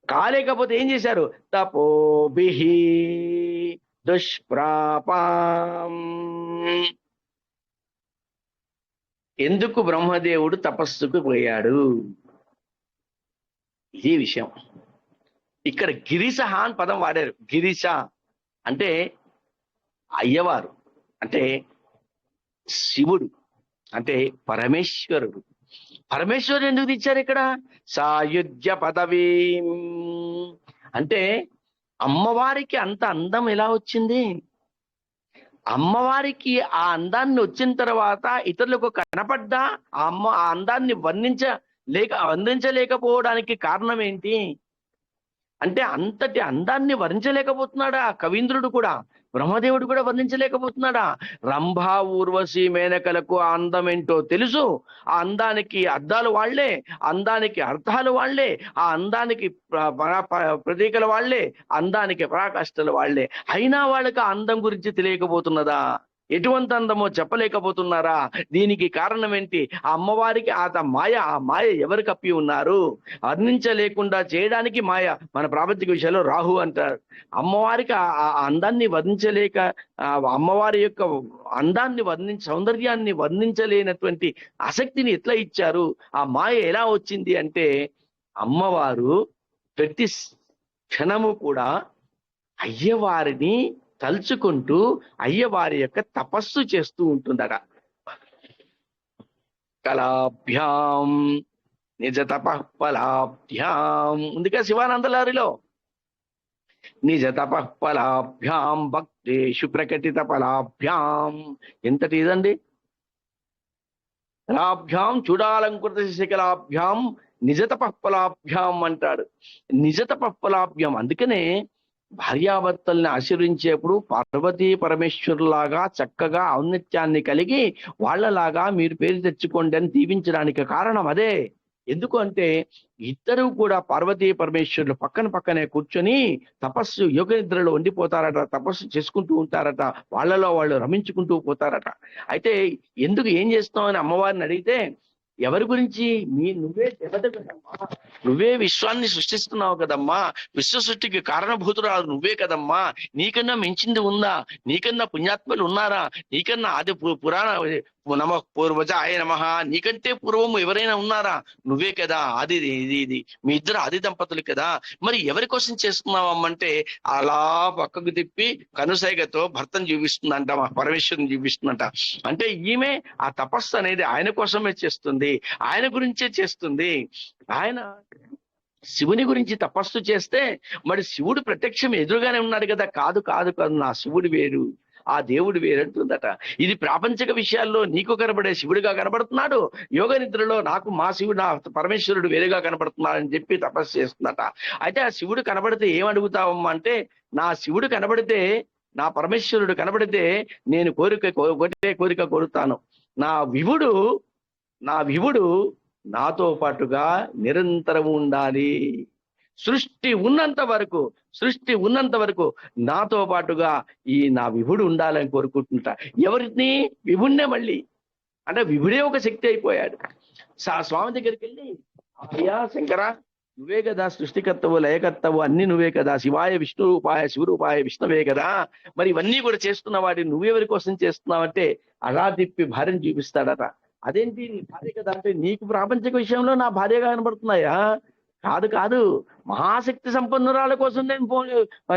కాలేకపోతే ఏం చేశారు? తపోభిః దుష్ప్రాపాం. ఎందుకు బ్రహ్మదేవుడు తపస్సుకు పోయాడు? ఈ విషయం ఇక్కడ గిరిశ అని పదం వాడారు. గిరిశ అంటే అయ్యవారు, అంటే శివుడు, అంటే పరమేశ్వరుడు. పరమేశ్వరుడు ఎందుకు తెచ్చారు ఇక్కడ? సాయుజ్య పదవీ అంటే అమ్మవారికి అంత అందం ఎలా వచ్చింది? అమ్మవారికి ఆ అందాన్ని వచ్చిన తర్వాత ఇతరులకు కనపడ్డా ఆ అందాన్ని వర్ణించలేకపోవడానికి కారణం ఏంటి అంటే, అంతటి అందాన్ని వర్ణించలేకపోతున్నాడా కవీంద్రుడు కూడా, బ్రహ్మదేవుడు కూడా వర్ణించలేకపోతున్నాడా? రంభా, ఊర్వశి, మేనకలకు ఆ అందం ఏంటో తెలుసు. ఆ అందానికి అర్థాలు వాళ్లే, అందానికి అర్థాలు వాళ్లే, ఆ అందానికి ప్రతీకలు వాళ్లే, అందానికి పరాకాష్ఠలు వాళ్లే. అయినా వాళ్ళకి ఆ అందం గురించి తెలియకపోతున్నదా? ఎటువంటి అందమో చెప్పలేకపోతున్నారా? దీనికి కారణం ఏంటి? ఆ అమ్మవారికి ఆ మాయ ఎవరు కప్పి ఉన్నారు? వర్ణించలేకుండా చేయడానికి మాయ. మన ప్రాపంచిక విషయాల్లో రాహు అంటారు. అమ్మవారికి ఆ అందాన్ని వర్ణించలేక, అమ్మవారి యొక్క అందాన్ని సౌందర్యాన్ని వర్ణించలేనటువంటి ఆసక్తిని ఎట్లా ఇచ్చారు? ఆ మాయ ఎలా వచ్చింది అంటే, అమ్మవారు ప్రతి క్షణము కూడా అయ్యవారిని తలుచుకుంటూ అయ్యవారి యొక్క తపస్సు చేస్తూ ఉంటుందట. కళాభ్యాం నిజ తపఃఫలాభ్యాం ఉందిగా శివానందలారిలో. నిజ తపఃఫలాభ్యాం భక్తేషు ప్రకటిత ఫలాభ్యాం. ఎంతటి ఇదండి! ఫలాభ్యాం చూడాలంకృత శిశికలాభ్యాం నిజ తపఃఫలాభ్యాం అంటాడు. నిజ తపఃఫలాభ్యాం. అందుకనే భార్యాభర్తల్ని ఆశీర్వించేప్పుడు పార్వతీ పరమేశ్వరులాగా చక్కగా ఔన్నత్యాన్ని కలిగి వాళ్ళలాగా మీరు పేరు తెచ్చుకోండి అని దీవించడానికి కారణం అదే. ఎందుకు అంటే ఇద్దరు కూడా పార్వతీ పరమేశ్వరులు పక్కన పక్కనే కూర్చొని తపస్సు యోగ నిద్రలో ఉండిపోతారట, తపస్సు చేసుకుంటూ ఉంటారట, వాళ్ళలో వాళ్ళు రమించుకుంటూ పోతారట. అయితే ఎందుకు ఏం చేస్తామని అమ్మవారిని అడిగితే, ఎవరి గురించి నువ్వే జగత కదమ్మా, నువ్వే విశ్వాన్ని సృష్టిస్తున్నావు కదమ్మా, విశ్వ సృష్టికి కారణభూతురాలు నువ్వే కదమ్మా, నీకన్నా మించింది ఉందా, నీకన్నా పుణ్యాత్మలు ఉన్నారా, నీకన్నా ఆది పురాణ నమ పూర్వజ ఆయ నమ, నీకంటే పూర్వము ఎవరైనా ఉన్నారా, నువ్వే కదా ఆది, ఇది మీ ఇద్దరు ఆది దంపతులు కదా, మరి ఎవరి కోసం చేస్తున్నావమ్మంటే అలా పక్కకు తిప్పి కనుసైగతో భర్తను చూపిస్తుందంట, మా పరమేశ్వరుని చూపిస్తుందంట. అంటే ఈమె ఆ తపస్సు అనేది ఆయన కోసమే చేస్తుంది, ఆయన గురించే చేస్తుంది. ఆయన శివుని గురించి తపస్సు చేస్తే మరి శివుడు ప్రత్యక్షం ఎదురుగానే ఉన్నాడు కదా, కాదు కాదు కాదు, నా శివుడు వేరు, ఆ దేవుడు వేరంటుందట. ఇది ప్రాపంచిక విషయాల్లో నీకు కనబడే శివుడిగా కనబడుతున్నాడు, యోగ నిద్రలో నాకు మా శివుడు నా పరమేశ్వరుడు వేరుగా కనబడుతున్నాడని చెప్పి తపస్సు చేస్తుందట. అయితే ఆ శివుడు కనబడితే ఏం అడుగుతావమ్మా అంటే, నా శివుడు కనబడితే, నా పరమేశ్వరుడు కనబడితే నేను ఒకటే కోరిక కోరుతాను, నా విభుడు నాతో పాటుగా నిరంతరం ఉండాలి, సృష్టి ఉన్నంత వరకు నాతో పాటుగా నా విభుడు ఉండాలని కోరుకుంటుంటా. ఎవరిని? విభుణ్ణే. మళ్ళీ అంటే విభుడే ఒక శక్తి అయిపోయాడు. స్వామి దగ్గరికి వెళ్ళి, అయ్యా శంకర, నువ్వే కదా సృష్టికర్తవు, లయకర్తవు, అన్ని నువ్వే కదా, శివాయ విష్ణు రూపాయ శివరూపాయ విష్ణువే కదా, మరి ఇవన్నీ కూడా చేస్తున్న వాడిని నువ్వెవరి కోసం చేస్తున్నావంటే అలా తిప్పి భార్యను చూపిస్తాడట. అదేంటి నీ భార్య కదా అంటే, నీకు ప్రాపంచిక విషయంలో నా భార్యగా కనబడుతున్నాయా? కాదు కాదు, మహాశక్తి సంపన్నురాల కోసం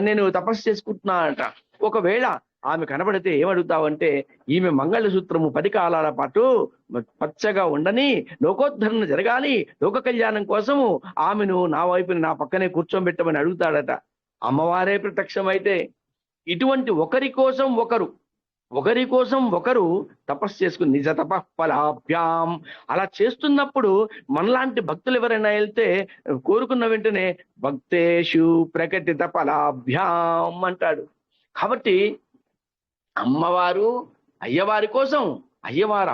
నేను తపస్సు చేసుకుంటున్నా అంట. ఒకవేళ ఆమె కనబడితే ఏమడుగుతావంటే, ఈమె మంగళసూత్రము 10 కాలాల పాటు పచ్చగా ఉండని, లోకోద్ధరణ జరగాలి, లోక కళ్యాణం కోసము ఆమెను నా వైపుని నా పక్కనే కూర్చోబెట్టమని అడుగుతాడట. అమ్మవారే ప్రత్యక్షమైతే ఇటువంటి ఒకరి కోసం ఒకరు తపస్సు చేసుకుని నిజ తపఃఫలాభ్యాం అలా చేస్తున్నప్పుడు మనలాంటి భక్తులు ఎవరైనా వెళ్తే కోరుకున్న వెంటనే భక్తేషు ప్రకటిత ఫలాభ్యాం అంటాడు. కాబట్టి అమ్మవారు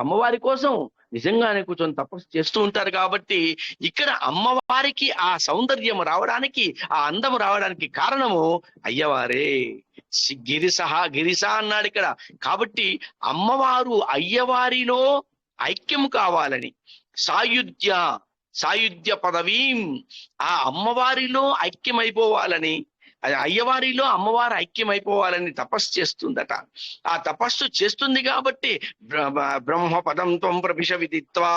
అమ్మవారి కోసం నిజంగానే కూర్చొని తపస్సు చేస్తూ ఉంటారు. కాబట్టి ఇక్కడ అమ్మవారికి ఆ సౌందర్యం రావడానికి, ఆ అందం రావడానికి కారణము అయ్యవారే. గిరిస అన్నాడు ఇక్కడ. కాబట్టి అమ్మవారు అయ్యవారిలో ఐక్యం కావాలని, సాయుధ్య పదవీం, ఆ అమ్మవారిలో ఐక్యమైపోవాలని, అయ్యవారిలో అమ్మవారు ఐక్యమైపోవాలని తపస్సు చేస్తుందట. ఆ తపస్సు చేస్తుంది కాబట్టి బ్రహ్మపదం త్వం ప్రవిశ విదిత్వా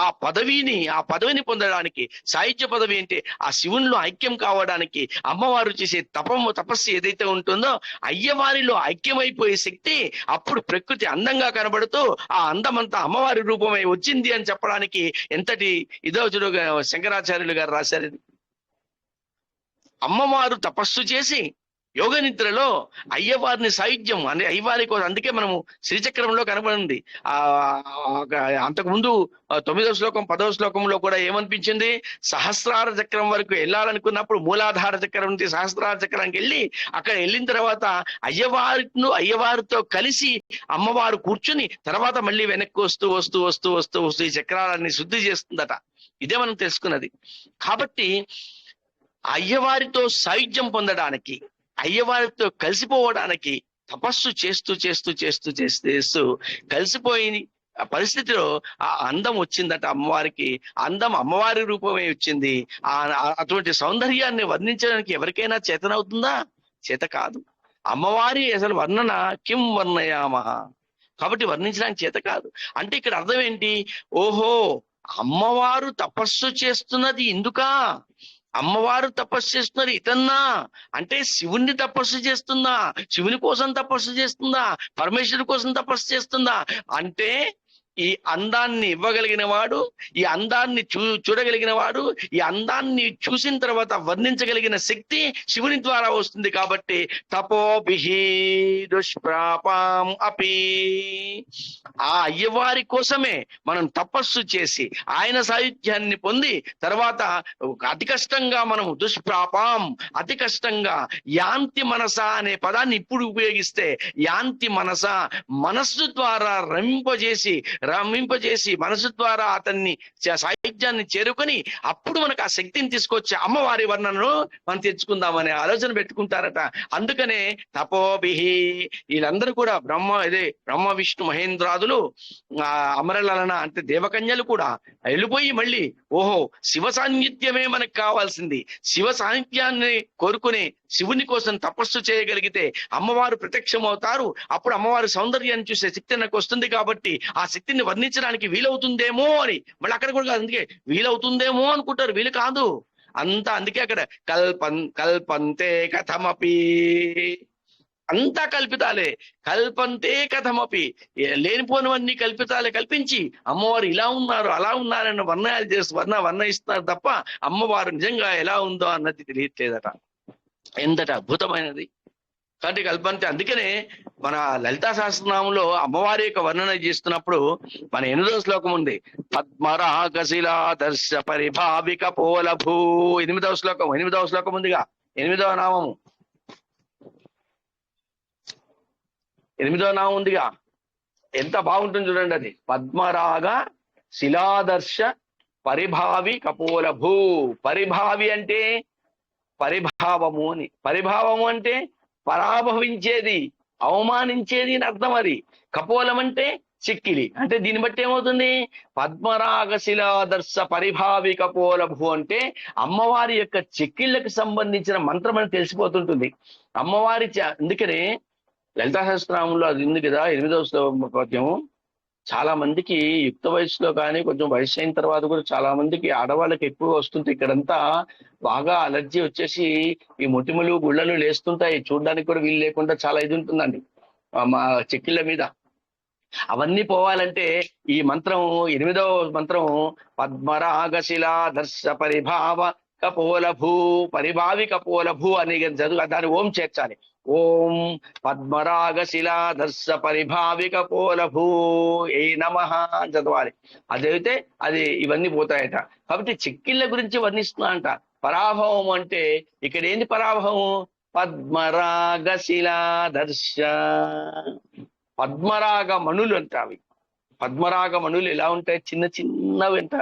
ఆ పదవిని పొందడానికి, సాహిత్య పదవి అంటే ఆ శివునిలో ఐక్యం కావడానికి అమ్మవారు చేసే తపస్సు ఏదైతే ఉంటుందో, అయ్యవారిలో ఐక్యమైపోయే శక్తి అప్పుడు ప్రకృతి అందంగా కనబడుతూ ఆ అందమంతా అమ్మవారి రూపమై వచ్చింది అని చెప్పడానికి ఎంతటి ఇదోచుడుగా శంకరాచార్యులు గారు రాశారు. అమ్మవారు తపస్సు చేసి యోగ నిద్రలో అయ్యవారిని సాయుధ్యం అంటే అయ్యవారి కోసం, అందుకే మనము శ్రీచక్రంలో కనబడింది. అంతకుముందు 9వ శ్లోకం 10వ శ్లోకంలో కూడా ఏమనిపించింది, సహస్రార చక్రం వరకు వెళ్ళాలనుకున్నప్పుడు మూలాధార చక్రం నుంచి సహస్రార చక్రానికి వెళ్ళి అక్కడ వెళ్ళిన తర్వాత అయ్యవారితో కలిసి అమ్మవారు కూర్చుని తర్వాత మళ్ళీ వెనక్కి వస్తూ ఈ చక్రాలన్నీ శుద్ధి చేస్తుందట. ఇదే మనం తెలుసుకున్నది. కాబట్టి అయ్యవారితో సాయుధ్యం పొందడానికి, అయ్యవారితో కలిసిపోవడానికి తపస్సు చేస్తూ కలిసిపోయి పరిస్థితిలో ఆ అందం వచ్చిందట అమ్మవారికి. అందం అమ్మవారి రూపమే వచ్చింది. అటువంటి సౌందర్యాన్ని వర్ణించడానికి ఎవరికైనా చేతనవుతుందా? చేత కాదు. అమ్మవారి అసలు వర్ణన కిం వర్ణయామహ, కాబట్టి వర్ణించడానికి చేత కాదు. అంటే ఇక్కడ అర్థం ఏంటి? ఓహో, అమ్మవారు తపస్సు చేస్తున్నది ఇందుకా, అమ్మవారు తపస్సు చేస్తున్నారు ఇతన్నా అంటే శివుణ్ణి తపస్సు చేస్తుందా, శివుని కోసం తపస్సు చేస్తుందా, పరమేశ్వరుని కోసం తపస్సు చేస్తుందా అంటే ఈ అందాన్ని ఇవ్వగలిగిన వాడు, ఈ అందాన్ని చూడగలిగిన వాడు, ఈ అందాన్ని చూసిన తర్వాత వర్ణించగలిగిన శక్తి శివుని ద్వారా వస్తుంది. కాబట్టి తపోభిహి దుష్ప్రాపాం అపి, ఆ అయ్యవారి కోసమే మనం తపస్సు చేసి ఆయన సాహిత్యాన్ని పొంది తర్వాత అతి కష్టంగా మనం దుష్ప్రాపాం, అతి కష్టంగా యాంతి మనస అనే పదాన్ని ఇప్పుడు ఉపయోగిస్తే యాంతి మనస, మనస్సు ద్వారా రమింపజేసి మనసు ద్వారా అతన్ని సాహిత్యాన్ని చేరుకొని అప్పుడు మనకు ఆ శక్తిని తీసుకొచ్చి అమ్మవారి వర్ణనను మనం తెచ్చుకుందామనే ఆలోచన పెట్టుకుంటారట. అందుకనే తపోభిహి వీళ్ళందరూ కూడా బ్రహ్మ విష్ణు మహేంద్రాదులు అమరలన అంటే దేవకన్యలు కూడా వెళ్ళిపోయి మళ్ళీ ఓహో శివ సాన్నిధ్యమే మనకు కావాల్సింది, శివ సాన్నిధ్యాన్ని కోరుకుని శివుని కోసం తపస్సు చేయగలిగితే అమ్మవారు ప్రత్యక్షం అవుతారు. అప్పుడు అమ్మవారి సౌందర్యాన్ని చూసే శక్తి నాకు వస్తుంది. కాబట్టి ఆ శక్తిని వర్ణించడానికి వీలవుతుందేమో అని మళ్ళీ అక్కడ కూడా అందుకే వీలవుతుందేమో అనుకుంటారు, వీలు కాదు అంతా. అందుకే అక్కడ కల్పంతే కథమపి, అంతా కల్పితాలే. కల్పంతే కథమపి, లేనిపోనివన్నీ కల్పితాలే కల్పించి అమ్మవారు ఇలా ఉన్నారు అలా ఉన్నారని వర్ణయిస్తున్నారు తప్ప అమ్మవారు నిజంగా ఎలా ఉందో అన్నది తెలియట్లేదట. ఎంతట అద్భుతమైనది. కాబట్టి కల్పంతే. అందుకనే మన లలితా సహస్రనామంలో అమ్మవారి యొక్క వర్ణన చేస్తున్నప్పుడు మన 8వ శ్లోకం ఉంది, పద్మరాగశిలాదర్శ పరిభావిక పోలభూ. 8వ శ్లోకం ఉందిగా, 8వ నామము, 8వ నామం ఉందిగా, ఎంత బాగుంటుంది చూడండి అది. పద్మరాగ శిలాదర్శ పరిభావి కపోలభూ. పరిభావి అంటే పరిభావము అని, పరిభావము అంటే పరాభవించేది, అవమానించేది అని అర్థం. అది కపోలం అంటే చిక్కిలి. అంటే దీన్ని బట్టి ఏమవుతుంది, పద్మరాగ శిలాదర్శ పరిభావి కపోలభు అంటే అమ్మవారి యొక్క చిక్కిళ్ళకి సంబంధించిన మంత్రం అని తెలిసిపోతుంటుంది అమ్మవారి. అందుకనే లలితా సహస్రనామంలో అది ఉంది కదా, 8వ పద్యము. చాలా మందికి యుక్త వయసులో కానీ కొంచెం వయసు అయిన తర్వాత కూడా చాలా మందికి ఆడవాళ్ళకి ఎక్కువ వస్తుంది. ఇక్కడంతా బాగా అలర్జీ వచ్చేసి ఈ మొటిమలు గుళ్ళలు లేస్తుంటాయి, చూడడానికి కూడా వీలు లేకుండా చాలా ఇది ఉంటుందండి మా చెక్కిళ్ళ మీద. అవన్నీ పోవాలంటే ఈ మంత్రం 8వ మంత్రం పద్మరాగశిలా దర్శ పరిభావ కపోలభూ, పరిభావి కపోలభూ అని చదువు, దాన్ని ఓం చేర్చాలి. ఓం పద్మరాగశిలా దర్శ పరిభావి కపోలభూ ఏ నమః అని చదవాలి. అది చదివితే అది ఇవన్నీ పోతాయట. కాబట్టి చిక్కిళ్ళ గురించి వర్ణిస్తున్నా అంట. పరాభవం అంటే ఇక్కడ ఏంది పరాభవం, పద్మరాగశిలా దర్శ. పద్మరాగ మణులు అంటే అవి పద్మరాగ మణులు ఎలా ఉంటాయి, చిన్న చిన్నవి అంట.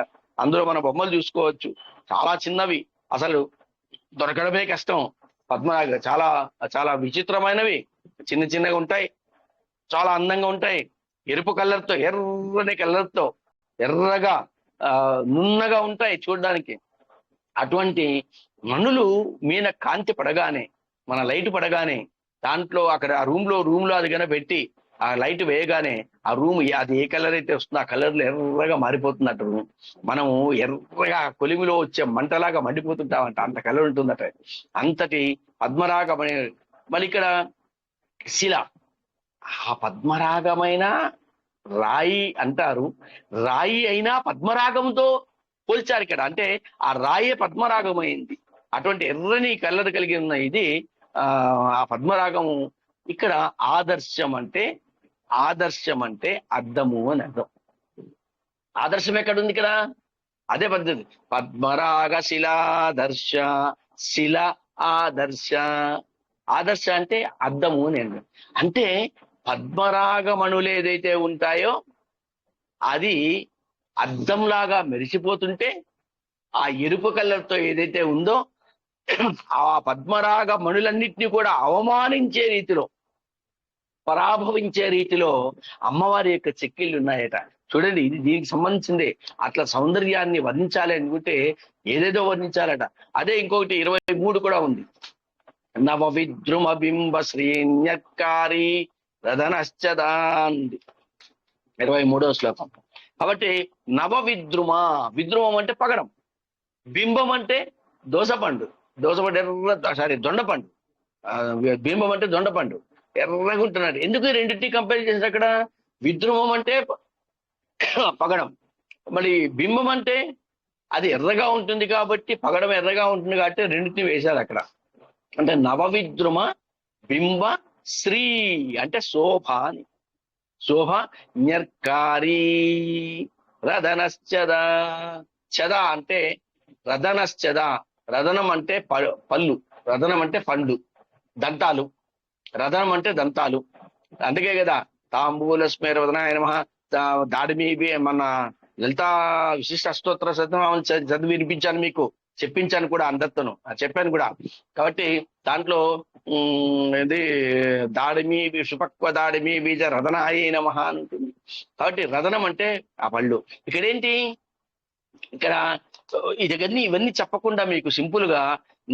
అందులో మన బొమ్మలు చూసుకోవచ్చు, చాలా చిన్నవి, అసలు దొరకడమే కష్టం. పద్మరాగ చాలా చాలా విచిత్రమైనవి, చిన్న చిన్నగా ఉంటాయి, చాలా అందంగా ఉంటాయి. ఎరుపు కలర్తో, ఎర్రని కలర్తో ఎర్రగా నున్నగా ఉంటాయి చూడడానికి. అటువంటి మణులు మీన కాంతి పడగానే, మన లైట్ పడగానే దాంట్లో అక్కడ ఆ రూమ్ లో అది కనుక పెట్టి ఆ లైట్ వేయగానే ఆ రూమ్ అది ఏ కలర్ అయితే వస్తుందో ఆ కలర్లో ఎర్రగా మారిపోతుందట రూమ్. మనము ఎర్రగా కొలిమిలో వచ్చే మంటలాగా మండిపోతుంటామంట, అంత కలర్ ఉంటుందట. అంతటి పద్మరాగ. మళ్ళీ ఇక్కడ శిల, ఆ పద్మరాగమైన రాయి అంటారు. రాయి అయినా పద్మరాగంతో పోల్చారు ఇక్కడ. అంటే ఆ రాయే పద్మరాగమైంది. అటువంటి ఎర్రని కలర్ కలిగి ఉన్న ఇది ఆ పద్మరాగము. ఇక్కడ ఆదర్శం అంటే అద్దము అని అర్థం. ఆదర్శం ఎక్కడుంది ఇక్కడ, అదే పద్ధతి. పద్మరాగ శిలాదర్శ, శిల ఆదర్శ. ఆదర్శ అంటే అద్దము అని అర్థం. అంటే పద్మరాగమణులు ఏదైతే ఉంటాయో అది అద్దంలాగా మెరిసిపోతుంటే, ఆ ఎరుపు కలర్తో ఏదైతే ఉందో ఆ పద్మరాగ మణులన్నింటినీ కూడా అవమానించే రీతిలో, పరాభవించే రీతిలో అమ్మవారి యొక్క చెక్కిళ్ళు ఉన్నాయట. చూడండి, ఇది దీనికి సంబంధించిందే. అట్లా సౌందర్యాన్ని వర్ణించాలి అనుకుంటే ఏదేదో వర్ణించాలట. అదే ఇంకొకటి 23 కూడా ఉంది. నవ విద్రుమ బింబ శ్రీన్యత్కారి రదనశ్చదాంది 23వ శ్లోకం. కాబట్టి నవ విద్రుమం అంటే పగడం, బింబం అంటే దోసపండు దొండపండు, బింబం అంటే దొండపండు, ఎర్రగా ఉంటున్నాడు. ఎందుకు రెండింటినీ కంపేర్ చేశారు అక్కడ? విద్రుమం అంటే పగడం. మరి బింబం అంటే అది ఎర్రగా ఉంటుంది కాబట్టి, పగడం ఎర్రగా ఉంటుంది కాబట్టి రెండింటిని వేశారు అక్కడ. అంటే నవవిద్రుమ బింబ శ్రీ అంటే శోభ అని. శోభ న్యర్కారీ రదనశ్చద. చద అంటే రదనశ్చద. రదనం అంటే పళ్ళు, రదనం అంటే పండు, దంతాలు. రదనం అంటే దంతాలు. అందుకే కదా తాంబూల స్మేరవదనాయ నమః, దాడిమి మన లలితా విశిష్ట అష్టోత్తర శతనామావళి చదివి వినిపించాను, మీకు చెప్పించాను కూడా అందరితోనూ, చెప్పాను కూడా. కాబట్టి దాంట్లో ఇది దాడిమి సుపక్వ దాడిమి బీజ రదనాయ నమః అని ఉంటుంది. కాబట్టి రదనం అంటే ఆ పళ్ళు. ఇక్కడేంటి, ఇక్కడ ఇవన్నీ చెప్పకుండా మీకు సింపుల్ గా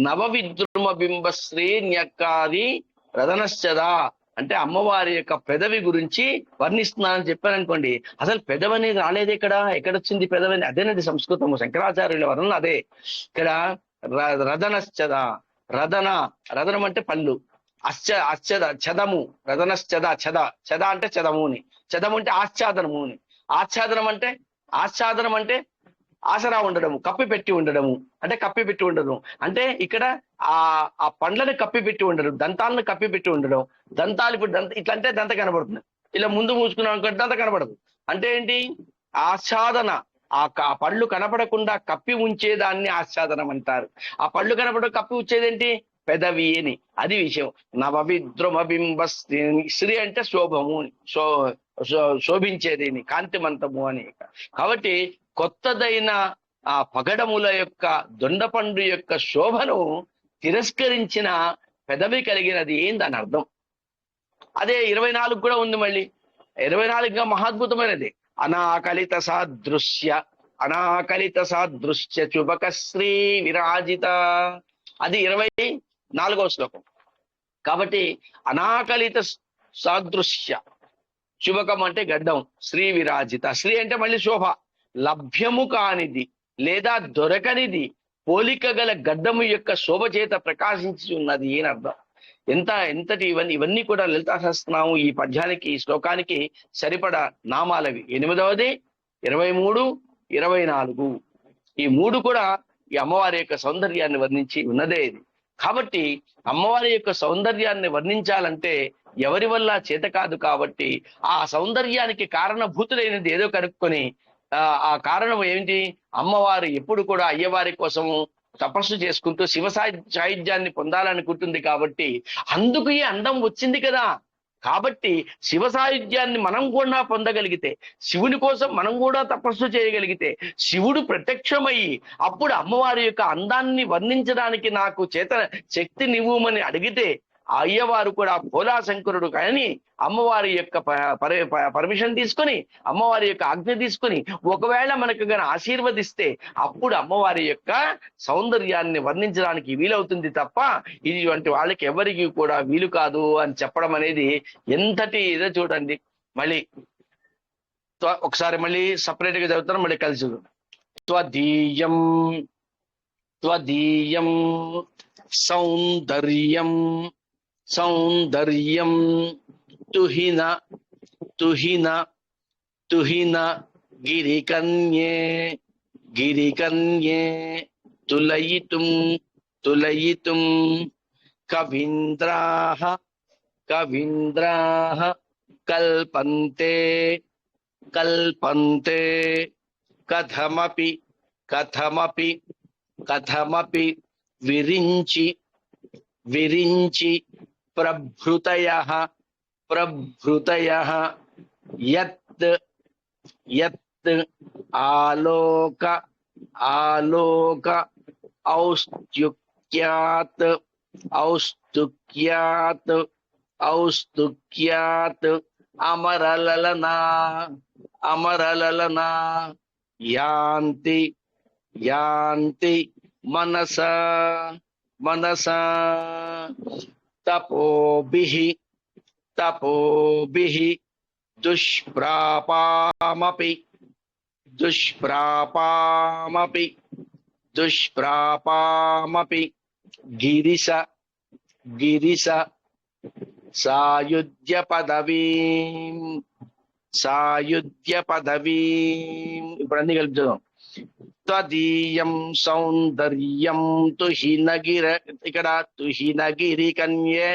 నవవిద్రుమ బింబశ్రీ న్యక్కాది రదనశ్చదా అంటే అమ్మవారి యొక్క పెదవి గురించి వర్ణిస్తున్నానని చెప్పారనుకోండి. అసలు పెదవి అనేది రాలేదు ఎక్కడొచ్చింది పెదవి? అదేనండి సంస్కృతము, శంకరాచార్యుల వర్ణన అదే. ఇక్కడ రదనశ్చద, రదనం అంటే పళ్ళు, అశ్చద చదము, రదనశ్చద చద అంటే చదముని, చదము అంటే ఆచ్ఛాదనముని, ఆచ్ఛాదనం అంటే ఆసరా ఉండడము, కప్పి పెట్టి ఉండడము, అంటే ఇక్కడ ఆ పండ్లను కప్పి పెట్టి ఉండడం, దంతాలను కప్పి పెట్టి ఉండడం. దంతాలు ఇప్పుడు ఇట్లా అంటే దంత కనబడుతుంది, ఇలా ముందు మూసుకున్నాం దంత కనబడదు. అంటే ఏంటి, ఆచ్ఛాదన. ఆ పళ్ళు కనపడకుండా కప్పి ఉంచేదాన్ని ఆచ్ఛాదనం అంటారు. ఆ పళ్ళు కనపడ కప్పి ఉంచేదేంటి, పెదవి అని. అది విషయం. నవవిద్రుమ బింబ శ్రీ అంటే శోభము, శోభించేది, కాంతిమంతము అని. కాబట్టి కొత్తదైన ఆ పగడముల యొక్క దొండపండు యొక్క శోభను తిరస్కరించిన పెదవి కలిగినది దాని అర్థం. అదే 24 కూడా ఉంది. మళ్ళీ 24 మహాద్భుతమైనది. అనాకలిత సాదృశ్య చుబక శ్రీ విరాజిత. అది 24వ శ్లోకం. కాబట్టి అనాకలిత సాదృశ్య, చుబకం అంటే గడ్డం, శ్రీ విరాజిత. శ్రీ అంటే మళ్ళీ శోభ. లభ్యము కానిది లేదా దొరకనిది పోలిక గల గడ్డము యొక్క శోభ చేత ప్రకాశించి ఉన్నది అని అర్థం. ఎంతటి ఇవన్నీ కూడా లలితా సహస్రనామం ఈ పద్యానికి, ఈ శ్లోకానికి సరిపడా నామాలవి. 8వది, 23, 24 ఈ 3 కూడా ఈ అమ్మవారి యొక్క సౌందర్యాన్ని వర్ణించి ఉన్నదే ఇది. కాబట్టి అమ్మవారి యొక్క సౌందర్యాన్ని వర్ణించాలంటే ఎవరి వల్ల చేత కాదు. కాబట్టి ఆ సౌందర్యానికి కారణభూతులైనది ఏదో కనుక్కొని ఆ కారణం ఏమిటి, అమ్మవారు ఎప్పుడు కూడా అయ్యవారి కోసము తపస్సు చేసుకుంటూ శివ సాయుధ్యాన్ని పొందాలనుకుంటుంది. కాబట్టి అందుకు ఈ అందం వచ్చింది కదా. కాబట్టి శివ సాయుధ్యాన్ని మనం కూడా పొందగలిగితే, శివుని కోసం మనం కూడా తపస్సు చేయగలిగితే, శివుడు ప్రత్యక్షమయ్యి అప్పుడు అమ్మవారి యొక్క అందాన్ని వర్ణించడానికి నాకు శక్తి నివ్వమని అడిగితే, ఆ అయ్యవారు కూడా భోలా శంకరుడు కానీ అమ్మవారి యొక్క పర్మిషన్ తీసుకొని, అమ్మవారి యొక్క ఆజ్ఞ తీసుకొని ఒకవేళ మనకు గన ఆశీర్వదిస్తే అప్పుడు అమ్మవారి యొక్క సౌందర్యాన్ని వర్ణించడానికి వీలవుతుంది తప్ప ఇటువంటి వాళ్ళకి ఎవరికి కూడా వీలు కాదు అని చెప్పడం అనేది ఎంతటి ఇదో చూడండి. మళ్ళీ ఒకసారి మళ్ళీ సపరేట్ గా చదువుతాను, మళ్ళీ కలిసి త్వదీయం సౌందర్యం తుహిన గిరికన్యే తులయితుం కవీంద్రాః కల్పంతే కథమపి విరించి ప్రభృతయః యత్ ఆలోక ఔస్తుక్యాత్ అమరలలనా యాంతి మనసా తపోభిః దుష్ప్రాపామపి గిరిశ సాయుధ్య సాయుధ్య పదవీ. ఇప్పుడు అన్ని కలుపుతాం. త్వదీయం సౌందర్యం తుహినగిర, ఇక్కడ తుహినగిరి కన్యే,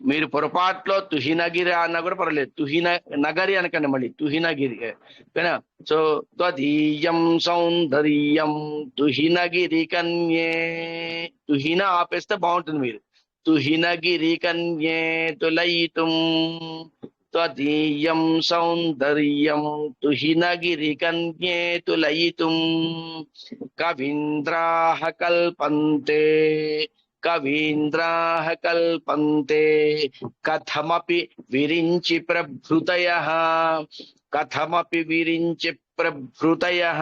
మీరు పొరపాట్లో తుహినగిరి అన్నా కూడా పర్వాలేదు, తుహిన నగరి అనకండి, మళ్ళీ తుహినగిరి. ఓకేనా? సో త్వదీయం సౌందర్యం తుహినగిరి కన్యే, తుహిన ఆపేస్తే బాగుంటుంది మీరు. తుహినగిరి కన్యే తులయితుం, త్వదీయం సౌందర్యం తుహినగిరి కన్యే తులయితుం కవీంద్రాః కల్పంతే, కవీంద్రాః కల్పంతే కథమపి విరించి ప్రభృతయః, కథమపి విరించి ప్రభృతయః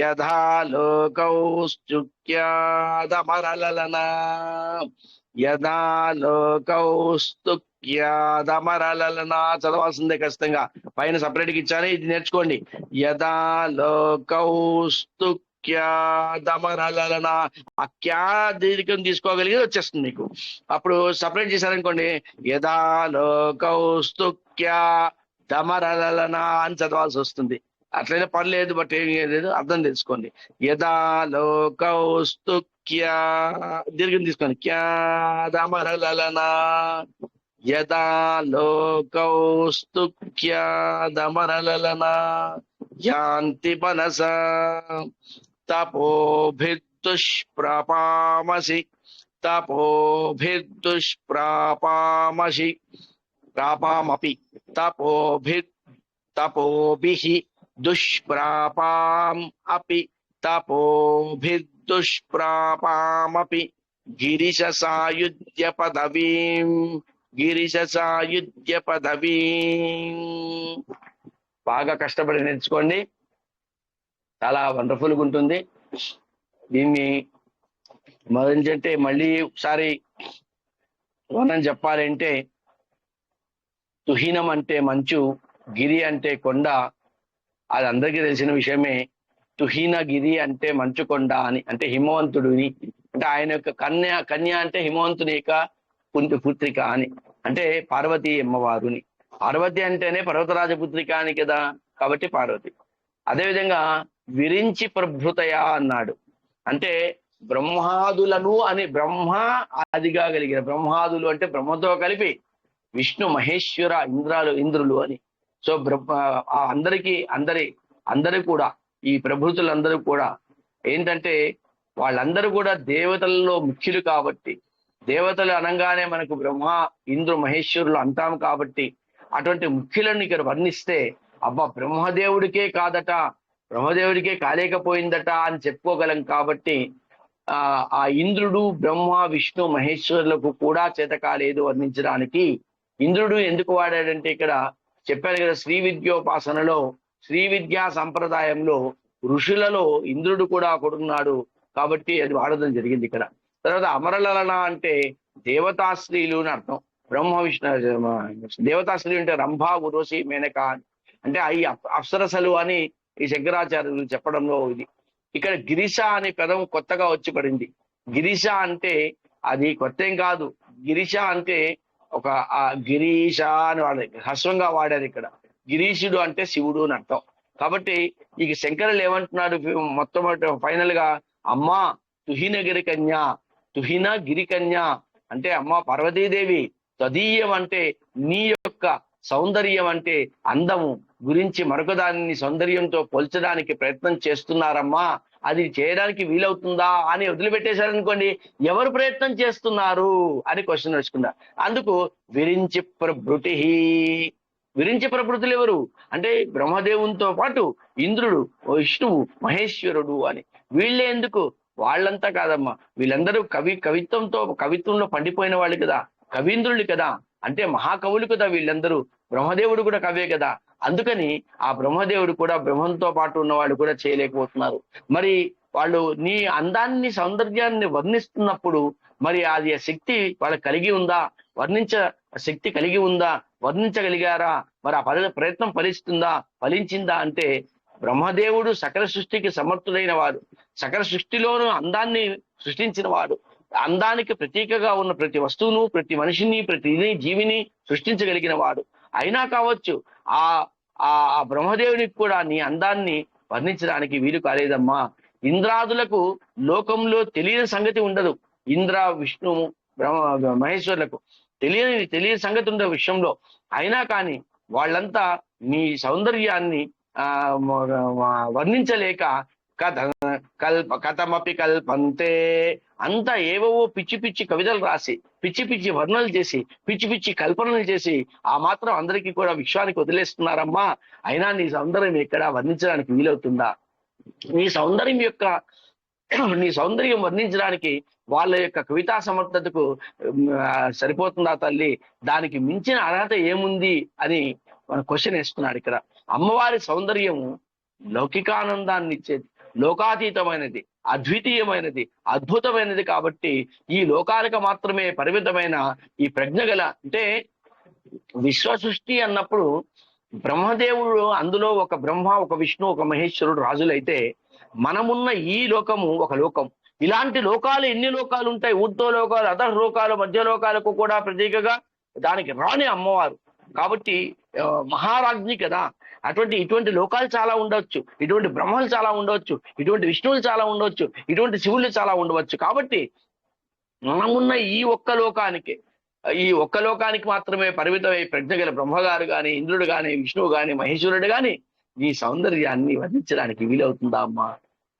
యథా లోకౌస్తుక్యాదమరలలనా, యథా లోకౌస్తుక్యాదమరలలనా. చదవాల్సిందే ఖచ్చితంగా, పైన సపరేట్ గా ఇచ్చాను, ఇది నేర్చుకోండి. యథా లోకౌస్తుక్యాదమరలలనా, ఆ క్యా దీర్ఘం తీసుకోగలిగేది వచ్చేస్తుంది మీకు. అప్పుడు సపరేట్ చేశారనుకోండి, యథా లోకౌస్తుక్యా దమరలలనా అని చదవాల్సి వస్తుంది. అట్లయితే పర్లేదు, బట్ ఏం లేదు, అర్థం తెలుసుకోండి. యథా లోకౌస్తుక్యా దీర్ఘం తీసుకోండి, క్యా దమరలలనా, యథా లోకౌస్తుక్యా దమరలలనా యాంతి మనసా తపోభిర్దుష్ప్రాపామసి, తపోభిర్దుష్ప్రాపామసి ప్రాపామపి, తపోభిః దుష్ప్రాపాం అపి, తపోభిర్దుష్ప్రాపామపి గిరిశ సాయుధ్య పదవీం, గిరిశ సాయుధ్య పదవీం. బాగా కష్టపడి నేర్చుకోండి, చాలా వండర్ఫుల్ గా ఉంటుంది. దీన్ని మొదలంటే మళ్ళీ ఒకసారి మనం చెప్పాలంటే, తుహినం అంటే మంచు, గిరి అంటే కొండ. అది అందరికీ తెలిసిన విషయమే. తుహినగిరి అంటే మంచు కొండ అని, అంటే హిమవంతుడిని, అంటే ఆయన యొక్క కన్య అంటే హిమవంతుని యొక్క పుత్రిక అని, అంటే పార్వతీ అమ్మవారుని. పార్వతి అంటేనే పర్వతరాజ పుత్రిక అని కదా, కాబట్టి పార్వతి. అదేవిధంగా విరించి ప్రభృతయ అన్నాడు, అంటే బ్రహ్మాదులను అని, బ్రహ్మ ఆదిగా కలిగిన బ్రహ్మాదులు అంటే బ్రహ్మతో కలిపి విష్ణు మహేశ్వర ఇంద్రులు అని. సో అందరి కూడా ఈ ప్రభృతులందరూ కూడా ఏంటంటే వాళ్ళందరూ కూడా దేవతలలో ముఖ్యులు కాబట్టి, దేవతలు అనగానే మనకు బ్రహ్మ ఇంద్రు మహేశ్వరులు అంటాం కాబట్టి, అటువంటి ముఖ్యులను ఇక్కడ వర్ణిస్తే అబ్బా బ్రహ్మదేవుడికే కాదట, బ్రహ్మదేవుడికే కాలేకపోయిందట అని చెప్పుకోగలం. కాబట్టి ఆ ఇంద్రుడు బ్రహ్మ విష్ణు మహేశ్వరులకు కూడా చేత కాలేదు వర్ణించడానికి. ఇంద్రుడు ఎందుకు వాడాడంటే, ఇక్కడ చెప్పాను కదా, శ్రీ విద్యోపాసనలో, శ్రీ విద్యా సంప్రదాయంలో ఋషులలో ఇంద్రుడు కూడా ఒకడున్నాడు కాబట్టి అది వాడడం జరిగింది ఇక్కడ. తర్వాత అమరలలన అంటే దేవతాశ్రీలు అని అర్థం. బ్రహ్మ విష్ణు దేవతాశ్రీలు అంటే రంభ, ఉర్వశి, మేనక అంటే అవి అప్సరసలు అని ఈ శంకరాచార్యులు చెప్పడంలో ఇది. ఇక్కడ గిరిశ అనే పదం కొత్తగా వచ్చి పడింది. గిరిశ అంటే అది కొత్త ఏం కాదు. గిరిశ అంటే ఒక గిరీశ అని వాడారు, హ్రస్వంగా వాడారు ఇక్కడ. గిరీశుడు అంటే శివుడు అని అర్థం. కాబట్టి ఈ శంకరులు ఏమంటున్నాడు మొట్టమొదటి ఫైనల్ గా, అమ్మా తుహినగిరి కన్య, తుహిన గిరి కన్య అంటే అమ్మ పార్వతీదేవి, తదీయం అంటే నీ యొక్క సౌందర్యం అంటే అందము గురించి మరొక దానిని సౌందర్యంతో పోల్చడానికి ప్రయత్నం చేస్తున్నారమ్మా, అది చేయడానికి వీలవుతుందా అని వదిలిపెట్టేశారనుకోండి, ఎవరు ప్రయత్నం చేస్తున్నారు అని క్వశ్చన్ వేసుకున్నారు. అందుకు విరించి ప్రభృతి, విరించి ప్రభృతులు ఎవరు అంటే బ్రహ్మదేవునితో పాటు ఇంద్రుడు, విష్ణువు, మహేశ్వరుడు అని. వీళ్ళే ఎందుకు, వాళ్ళంతా కాదమ్మా, వీళ్ళందరూ కవిత్వంలో పండిపోయిన వాళ్ళు కదా, కవీంద్రులు కదా, అంటే మహాకవులు కదా వీళ్ళందరూ. బ్రహ్మదేవుడు కూడా కవే కదా. అందుకని ఆ బ్రహ్మదేవుడు కూడా బ్రహ్మంతో పాటు ఉన్నవాళ్ళు కూడా చేయలేకపోతున్నారు. మరి వాళ్ళు నీ అందాన్ని సౌందర్యాన్ని వర్ణిస్తున్నప్పుడు మరి అది శక్తి వాళ్ళకి కలిగి ఉందా, వర్ణించ శక్తి కలిగి ఉందా, వర్ణించగలిగారా, మరి ఆ ప్రయత్నం ఫలించిందా అంటే బ్రహ్మదేవుడు సకల సృష్టికి సమర్థుడైన వాడు, సకల సృష్టిలోనూ అందాన్ని సృష్టించిన వాడు, అందానికి ప్రతీకగా ఉన్న ప్రతి వస్తువును, ప్రతి మనిషిని, ప్రతి జీవిని సృష్టించగలిగిన వాడు. అయినా కావచ్చు ఆ ఆ బ్రహ్మదేవునికి కూడా నీ అందాన్ని వర్ణించడానికి వీలు కాలేదమ్మా. ఇంద్రాదులకు లోకంలో తెలియని సంగతి ఉండదు. ఇంద్ర విష్ణు మహేశ్వరులకు తెలియని సంగతి ఉండదు విషయంలో. అయినా కానీ వాళ్ళంతా నీ సౌందర్యాన్ని వర్ణించలేక కథమపి కల్పంతే, అంతా ఏవేవో పిచ్చి పిచ్చి కవితలు రాసి పిచ్చి పిచ్చి వర్ణనలు చేసి పిచ్చి పిచ్చి కల్పనలు చేసి ఆ మాత్రం అందరికీ కూడా విశ్వానికి వదిలేస్తున్నారమ్మా. అయినా నీ సౌందర్యం ఎక్కడా వర్ణించడానికి వీలవుతుందా? నీ సౌందర్యం వర్ణించడానికి వాళ్ళ యొక్క కవితా సమర్థతకు సరిపోతుందా తల్లి? దానికి మించిన అర్హత ఏముంది అని మన క్వశ్చన్ వేస్తున్నాడు ఇక్కడ. అమ్మవారి సౌందర్యము లౌకికానందాన్ని ఇచ్చేది, లోకాతీతమైనది, అద్వితీయమైనది, అద్భుతమైనది. కాబట్టి ఈ లోకాలకు మాత్రమే పరిమితమైన ఈ ప్రజ్ఞగల, అంటే విశ్వ సృష్టి అన్నప్పుడు బ్రహ్మదేవుడు, అందులో ఒక బ్రహ్మ, ఒక విష్ణు, ఒక మహేశ్వరుడు రాజులైతే మనమున్న ఈ లోకము ఒక లోకం. ఇలాంటి లోకాలు ఎన్ని లోకాలు ఉంటాయి, ఊర్ధ్వ లోకాలు, అధః లోకాలు, మధ్య లోకాలకు కూడా ప్రతీకగా దానికి రాని అమ్మవారు. కాబట్టి మహారాజ్ఞి కదా. ఇటువంటి లోకాలు చాలా ఉండవచ్చు, ఇటువంటి బ్రహ్మలు చాలా ఉండవచ్చు, ఇటువంటి విష్ణువులు చాలా ఉండవచ్చు, ఇటువంటి శివులు చాలా ఉండవచ్చు. కాబట్టి మనమున్న ఈ ఒక్క లోకానికి మాత్రమే పరిమితమై ప్రజ్ఞగల బ్రహ్మగారు గాని, ఇంద్రుడు గాని, విష్ణువు గాని, మహేశ్వరుడు గాని ఈ సౌందర్యాన్ని వర్ణించడానికి వీలవుతుందా అమ్మా?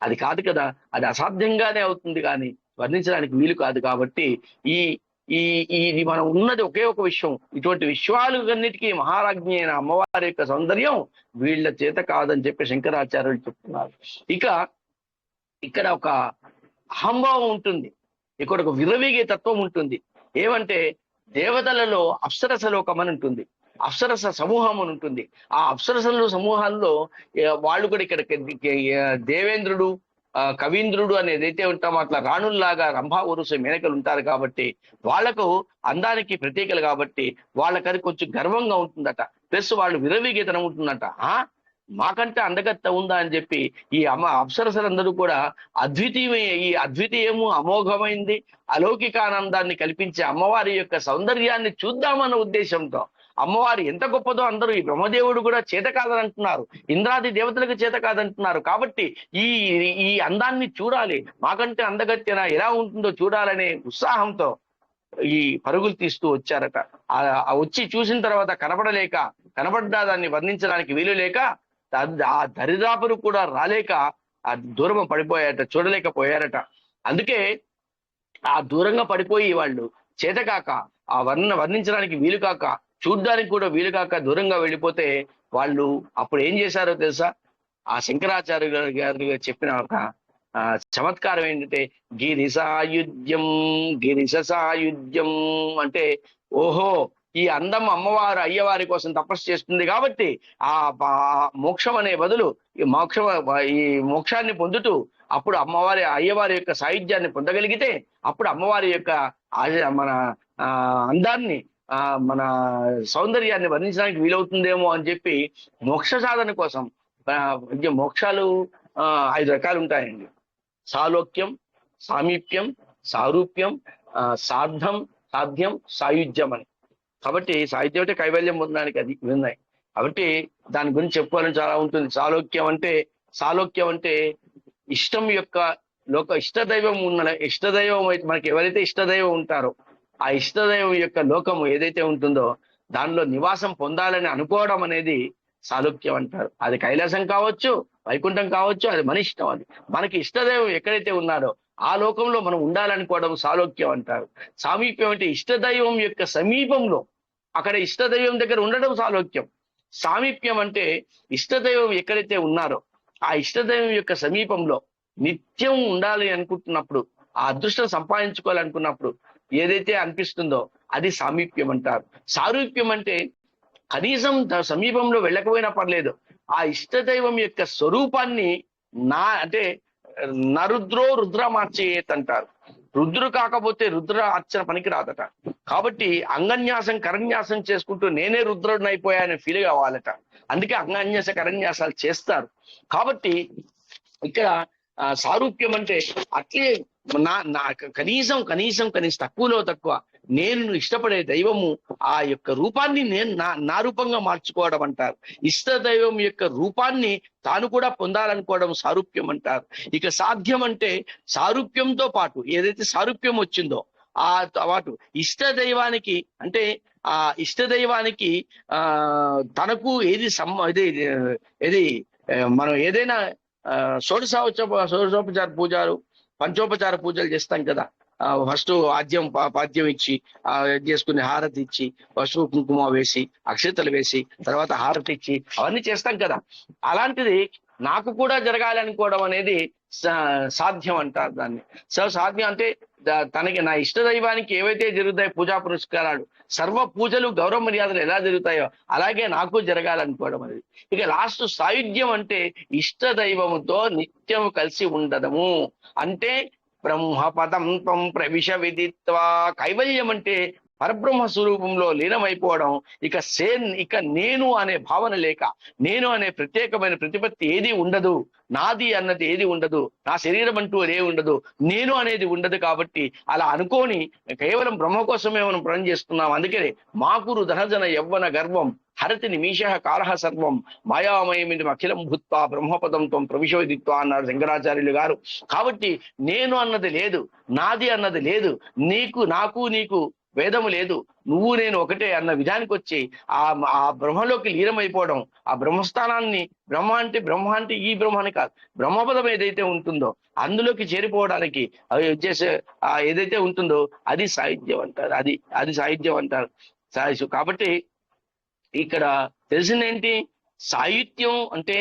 అది కాదు కదా, అది అసాధ్యంగానే అవుతుంది కానీ వర్ణించడానికి వీలు కాదు. కాబట్టి ఈ మనం ఉన్నది ఒకే ఒక విశ్వం. ఇటువంటి విశ్వాలన్నిటికీ మహారాజ్ఞి అయిన అమ్మవారి యొక్క సౌందర్యం వీళ్ళ చేత కాదని చెప్పి శంకరాచార్యులు చెప్తున్నారు. ఇక్కడ ఒక అహంభావం ఉంటుంది, ఇక్కడ ఒక విరవీగే తత్వం ఉంటుంది. ఏమంటే దేవతలలో అప్సరస లోకం అని ఉంటుంది, అప్సరస సమూహం అని ఉంటుంది. ఆ అప్సరసలు సమూహాల్లో వాళ్ళు కూడా ఇక్కడ దేవేంద్రుడు, కవీంద్రుడు అని ఏదైతే ఉంటామో అట్లా రాణుల్లాగా రంభా ఊరుసు మేనకలు ఉంటారు. కాబట్టి వాళ్లకు అందానికి ప్రతీకలు కాబట్టి వాళ్ళకది కొంచెం గర్వంగా ఉంటుందట. ప్లస్ వాళ్ళు విరవీగీతనం ఉంటుందట. మాకంటే అందగత్త ఉందా అని చెప్పి ఈ అప్సరసలందరూ కూడా అద్వితీయము అమోఘమైంది అలౌకికానందాన్ని కల్పించే అమ్మవారి యొక్క సౌందర్యాన్ని చూద్దామన్న ఉద్దేశంతో, అమ్మవారు ఎంత గొప్పదో అందరూ, ఈ బ్రహ్మదేవుడు కూడా చేత కాదంటున్నారు, ఇంద్రాది దేవతలకు చేత కాదంటున్నారు. కాబట్టి ఈ అందాన్ని చూడాలి, మాకంటే అందగత్యన ఎలా ఉంటుందో చూడాలనే ఉత్సాహంతో ఈ పరుగులు తీస్తూ వచ్చారట. వచ్చి చూసిన తర్వాత కనబడ్డా దాన్ని వర్ణించడానికి వీలు లేక ఆ దరిదాపులు కూడా రాలేక ఆ దూరం పడిపోయారట, చూడలేకపోయారట. అందుకే ఆ దూరంగా పడిపోయి వాళ్ళు చేతకాక, ఆ వర్ణించడానికి వీలు కాక, చూడ్డానికి కూడా వీలు కాక దూరంగా వెళ్ళిపోతే వాళ్ళు అప్పుడు ఏం చేశారో తెలుసా? ఆ శంకరాచార్య గారు చెప్పిన ఒక చమత్కారం ఏంటంటే గిరిశ సాయుధ్యం అంటే, ఓహో ఈ అందం అమ్మవారు అయ్యవారి కోసం తపస్సు చేస్తుంది కాబట్టి ఆ మోక్షం అనే బదులు ఈ మోక్షాన్ని పొందుతూ అప్పుడు అయ్యవారి యొక్క సాయుధ్యాన్ని పొందగలిగితే అప్పుడు అమ్మవారి యొక్క మన అందాన్ని, మన సౌందర్యాన్ని వర్ణించడానికి వీలవుతుందేమో అని చెప్పి మోక్ష సాధన కోసం మోక్షాలు 5 రకాలు ఉంటాయండి. సాలోక్యం, సామీప్యం, సారూప్యం, సాధ్యం, సాయుధ్యం అని. కాబట్టి సాహిత్యం అంటే కైవల్యం పొందడానికి అది ఉన్నాయి. కాబట్టి దాని గురించి చెప్పుకోవాలని చాలా ఉంటుంది. సాలోక్యం అంటే ఇష్టం యొక్క ఇష్టదైవం ఇష్టదైవం మనకి ఎవరైతే ఇష్టదైవం ఉంటారో ఆ ఇష్టదైవం యొక్క లోకము ఏదైతే ఉంటుందో దానిలో నివాసం పొందాలని అనుకోవడం అనేది సాలోక్యం అంటారు. అది కైలాసం కావచ్చు, వైకుంఠం కావచ్చు, అది మన ఇష్టం. అది మనకి ఇష్టదైవం ఎక్కడైతే ఉన్నారో ఆ లోకంలో మనం ఉండాలనుకోవడం సాలోక్యం అంటారు. సామీప్యం అంటే ఇష్టదైవం యొక్క సమీపంలో, అక్కడ ఇష్టదైవం దగ్గర ఉండడం సాలోక్యం. సామీప్యం అంటే ఇష్టదైవం ఎక్కడైతే ఉన్నారో ఆ ఇష్టదైవం యొక్క సమీపంలో నిత్యం ఉండాలి అనుకుంటున్నప్పుడు, ఆ అదృష్టం సంపాదించుకోవాలనుకున్నప్పుడు ఏదైతే అనిపిస్తుందో అది సామీప్యం అంటారు. సారూప్యం అంటే కనీసం సమీపంలో వెళ్ళకపోయినా పర్లేదు, ఆ ఇష్టదైవం యొక్క స్వరూపాన్ని అంటే నరుద్రో రుద్ర మార్చేయత్ అంటారు. రుద్రుడు కాకపోతే రుద్ర అర్చన పనికి రాదట. కాబట్టి అంగన్యాసం కరన్యాసం చేసుకుంటూ నేనే రుద్రుడిని అయిపోయానే ఫీల్ కావాలట. అందుకే అంగన్యాస కరన్యాసాలు చేస్తారు. కాబట్టి ఇక్కడ సారూప్యం అంటే అట్లే కనీసం తక్కువలో తక్కువ నేను ఇష్టపడే దైవము ఆ యొక్క రూపాన్ని నేను నా రూపంగా మార్చుకోవడం అంటారు. ఇష్ట దైవం యొక్క రూపాన్ని తాను కూడా పొందాలనుకోవడం సారూప్యం అంటారు. ఇక సాధ్యం అంటే సారూప్యంతో పాటు ఏదైతే సారూప్యం వచ్చిందో ఆ వాటు ఇష్ట దైవానికి అంటే ఆ ఇష్ట దైవానికి తనకు ఏది ఏది మనం ఏదైనా షోడశోపచార పూజలు పంచోపచార పూజలు చేస్తాం కదా. ఫస్ట్ పాద్యం ఇచ్చి చేసుకుని హారతి ఇచ్చి పసుపు కుంకుమ వేసి అక్షతలు వేసి తర్వాత హారతి ఇచ్చి అవన్నీ చేస్తాం కదా. అలాంటిది నాకు కూడా జరగాలి అనుకోవడం అనేది సాధ్యం అంటారు దాన్ని. సాధ్యం అంటే తనకి నా ఇష్ట దైవానికి ఏవైతే జరుగుతాయో పూజా పురస్కారాలు సర్వ పూజలు గౌరవ మర్యాదలు ఎలా జరుగుతాయో అలాగే నాకు జరగాలనుకోవడం అనేది. ఇక లాస్ట్ సాయుధ్యం అంటే ఇష్ట దైవముతో నిత్యం కలిసి ఉండడము అంటే బ్రహ్మపదం త్వం ప్రవిశ విదిత్వా. కైవల్యం అంటే పరబ్రహ్మ స్వరూపంలో లీనమైపోవడం. ఇక నేను అనే భావన లేక నేను అనే ప్రత్యేకమైన ప్రతిపత్తి ఏది ఉండదు, నాది అన్నది ఏది ఉండదు, నా శరీరం అంటూ అదే ఉండదు, నేను అనేది ఉండదు. కాబట్టి అలా అనుకోని కేవలం బ్రహ్మ కోసమే మనం పని చేస్తున్నాం. అందుకనే మాకురు ధనజన యవ్వన గర్వం హరతి నిమిష కాలహ సర్వం మాయామయమిది అఖిలం భూత్వా బ్రహ్మపదం త్వం ప్రవిశోదిత్వా అన్నారు శంకరాచార్యులు గారు. కాబట్టి నేను అన్నది లేదు, నాది అన్నది లేదు, నీకు భేదము లేదు, నువ్వు నేను ఒకటే అన్న విధానికి వచ్చి ఆ బ్రహ్మలోకి లీనమైపోవడం, ఆ బ్రహ్మస్థానాన్ని బ్రహ్మ అంటే ఈ బ్రహ్మాన్ని కాదు, బ్రహ్మపదం ఏదైతే ఉంటుందో అందులోకి చేరిపోవడానికి అవి వచ్చేసే ఏదైతే ఉంటుందో అది సాహిత్యం అంటారు. అది సాహిత్యం అంటారు. కాబట్టి ఇక్కడ తెలిసిందేంటి, సాహిత్యం అంటే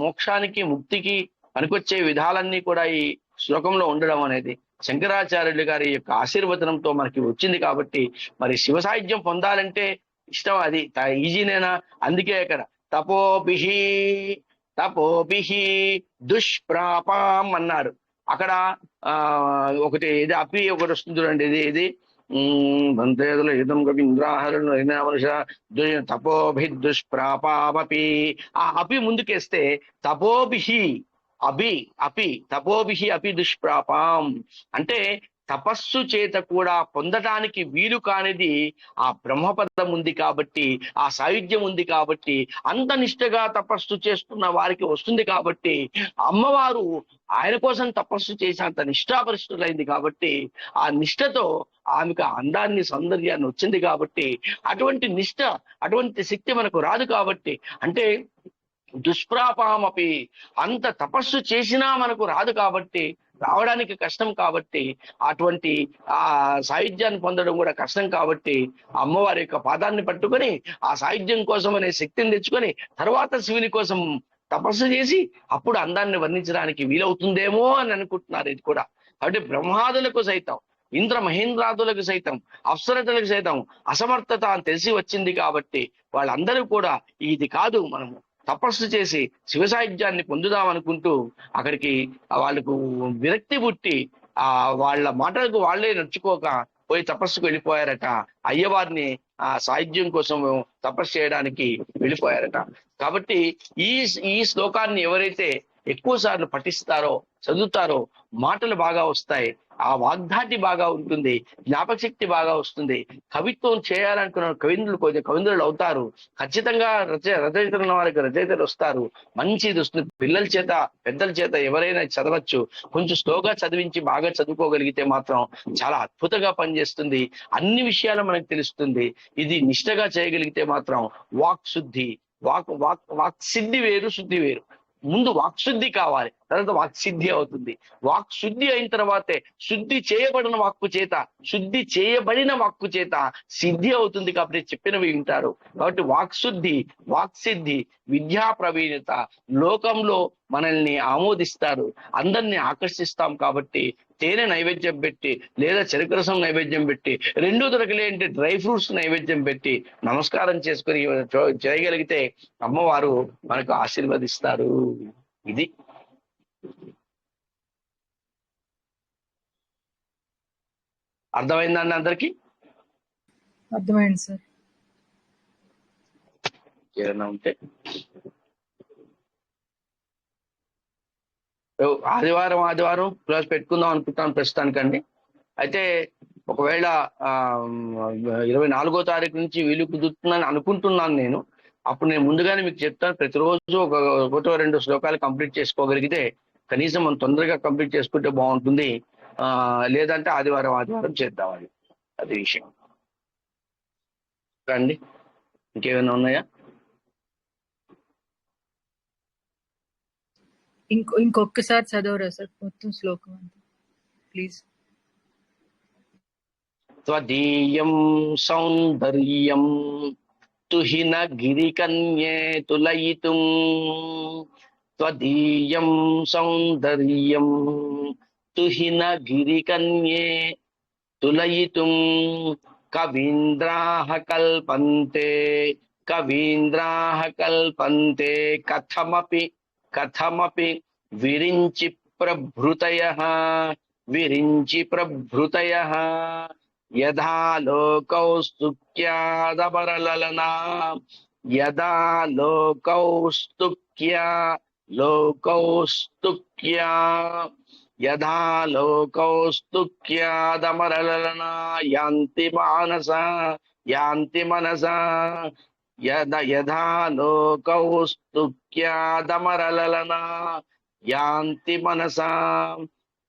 మోక్షానికి ముక్తికి పనికొచ్చే విధాలన్నీ కూడా ఈ శ్లోకంలో ఉండడం అనేది శంకరాచార్యులు గారి యొక్క ఆశీర్వచనంతో మనకి వచ్చింది. కాబట్టి మరి శివ సాహిత్యం పొందాలంటే ఇష్టం, అది ఈజీనేనా? అందుకే ఇక్కడ తపోభిహి దుష్ప్రాపం అన్నారు. అక్కడ ఒకటి ఇది అపి ఒకటి వస్తుంది చూడండి, ఇది బంధేదులు ఇదం కవీంద్రాహరులు తపోభి దుష్ప్రాపామపి. ఆ అపి ముందుకేస్తే తపోభిహి తపోభిహి అపి దుష్ప్రాపం అంటే తపస్సు చేత కూడా పొందటానికి వీలు కానిది ఆ బ్రహ్మపదం ఉంది కాబట్టి, ఆ సాయుధ్యం ఉంది కాబట్టి, అంత నిష్టగా తపస్సు చేస్తున్న వారికి వస్తుంది. కాబట్టి అమ్మవారు ఆయన కోసం తపస్సు చేసి అంత నిష్ఠాపరిష్ఠులైంది కాబట్టి ఆ నిష్టతో ఆమెకు అందాన్ని సౌందర్యాన్ని వచ్చింది. కాబట్టి అటువంటి నిష్ట అటువంటి శక్తి మనకు రాదు. కాబట్టి అంటే దుష్ప్రాపమపి అంత తపస్సు చేసినా మనకు రాదు కాబట్టి, రావడానికి కష్టం కాబట్టి, అటువంటి ఆ సాయుధ్యాన్ని పొందడం కూడా కష్టం కాబట్టి అమ్మవారి యొక్క పాదాన్ని పట్టుకొని ఆ సాయుధ్యం కోసం అనే శక్తిని తెచ్చుకొని తర్వాత శివుని కోసం తపస్సు చేసి అప్పుడు అందాన్ని వర్ణించడానికి వీలవుతుందేమో అని అనుకుంటున్నారు. ఇది కూడా కాబట్టి బ్రహ్మాదులకు సైతం ఇంద్ర మహేంద్రాదులకు సైతం అప్సరతలకు సైతం అసమర్థత అని తెలిసి వచ్చింది. కాబట్టి వాళ్ళందరూ కూడా ఇది కాదు, మనము తపస్సు చేసి శివ సాహిత్యాన్ని పొందుదామనుకుంటూ అక్కడికి వాళ్ళకు విరక్తి పుట్టి వాళ్ళ మాటలకు వాళ్లే నడుచుకోక పోయి తపస్సుకు వెళ్ళిపోయారట. అయ్యవారిని ఆ సాహిత్యం కోసం తపస్సు చేయడానికి వెళ్ళిపోయారట. కాబట్టి ఈ శ్లోకాన్ని ఎవరైతే ఎక్కువ సార్లు పఠిస్తారో చదువుతారో మాటలు బాగా వస్తాయి, ఆ వాగ్ధాటి బాగా ఉంటుంది, జ్ఞాపక శక్తి బాగా వస్తుంది. కవిత్వం చేయాలనుకున్న కవింద్రులు అవుతారు. ఖచ్చితంగా రచయితలు వారికి రచయితలు వస్తారు. మంచిది వస్తుంది. పిల్లల చేత పెద్దల చేత ఎవరైనా చదవచ్చు. కొంచెం స్లోగా చదివించి బాగా చదువుకోగలిగితే మాత్రం చాలా అద్భుతంగా పనిచేస్తుంది. అన్ని విషయాలు మనకు తెలుస్తుంది. ఇది నిష్టగా చేయగలిగితే మాత్రం వాక్ శుద్ధి, వాక్ సిద్ధి వేరు, శుద్ధి వేరు. ముందు వాక్శుద్ధి కావాలి, తర్వాత వాక్సిద్ధి అవుతుంది. వాక్శుద్ధి అయిన తర్వాతే శుద్ధి చేయబడిన వాక్కు చేత, శుద్ధి చేయబడిన వాక్కు చేత సిద్ధి అవుతుంది. కాబట్టి చెప్పినవి వింటారు. కాబట్టి వాక్శుద్ధి, వాక్సిద్ధి, విద్యా ప్రవీణత లోకంలో మనల్ని ఆమోదిస్తారు, అందరినీ ఆకర్షిస్తాం. కాబట్టి తేనె నైవేద్యం పెట్టి లేదా చెరుకు రసం నైవేద్యం పెట్టి, రెండూ దొరకలే అంటే డ్రై ఫ్రూట్స్ నైవేద్యం పెట్టి నమస్కారం చేసుకుని చేయగలిగితే అమ్మవారు మనకు ఆశీర్వదిస్తారు. ఇది అర్థమైందండి అందరికి? అర్థమైంది సార్. ఏదైనా ఉంటే ఆదివారం క్లాస్ పెట్టుకుందాం అనుకుంటాను ప్రస్తుతానికండి. అయితే ఒకవేళ 24వ తారీఖు నుంచి వీలు కుదురుతుందని అనుకుంటున్నాను నేను. అప్పుడు నేను ముందుగానే మీకు చెప్తాను, ప్రతిరోజు ఒకటో 2 శ్లోకాలు కంప్లీట్ చేసుకోగలిగితే కనీసం మనం తొందరగా కంప్లీట్ చేసుకుంటే బాగుంటుంది. లేదంటే ఆదివారం చేద్దామని, అది విషయం. రండి, ఇంకేమైనా ఉన్నాయా? ఇంకొకసారి చదవరా సార్ మొత్తం శ్లోకం అంతా ప్లీజ్. త్వదీయం సౌందర్యం తుహిన గిరికన్యే తులయితుం, త్వదీయం సౌందర్యం తుహిన గిరికన్యే తులయితుం, కవీంద్రాః కల్పంతే కథమపి విరించి ప్రభృతయః యథా లోకౌస్తుక్యాదమరలలనా యాంతి మనసా యథా లోకౌస్తుక్యాదమరలలనా యాంతి మనసా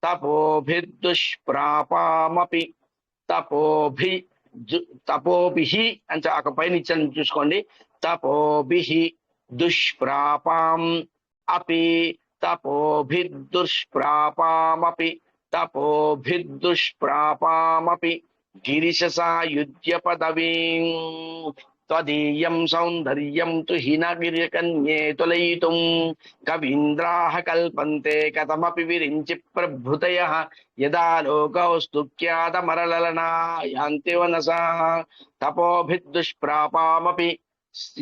తపోభిర్దుష్ప్రాపామపి తపోభిః అంటే ఆ పైన ఇచ్చాను చూసుకోండి. తపోభిః దుష్ప్రాపాం అపి గిరిశసాయుధ్య పదవీం, త్వదీయం సౌందర్యం తుహిన గిరికన్యే తులయితుం, కవీంద్రాః కల్పంతే కథమపి విరించి ప్రభృతయః యదా లోకౌస్తుక్యాదమరలలనా యాంతి మనసా తపోభిర్దుష్ప్రాపామపి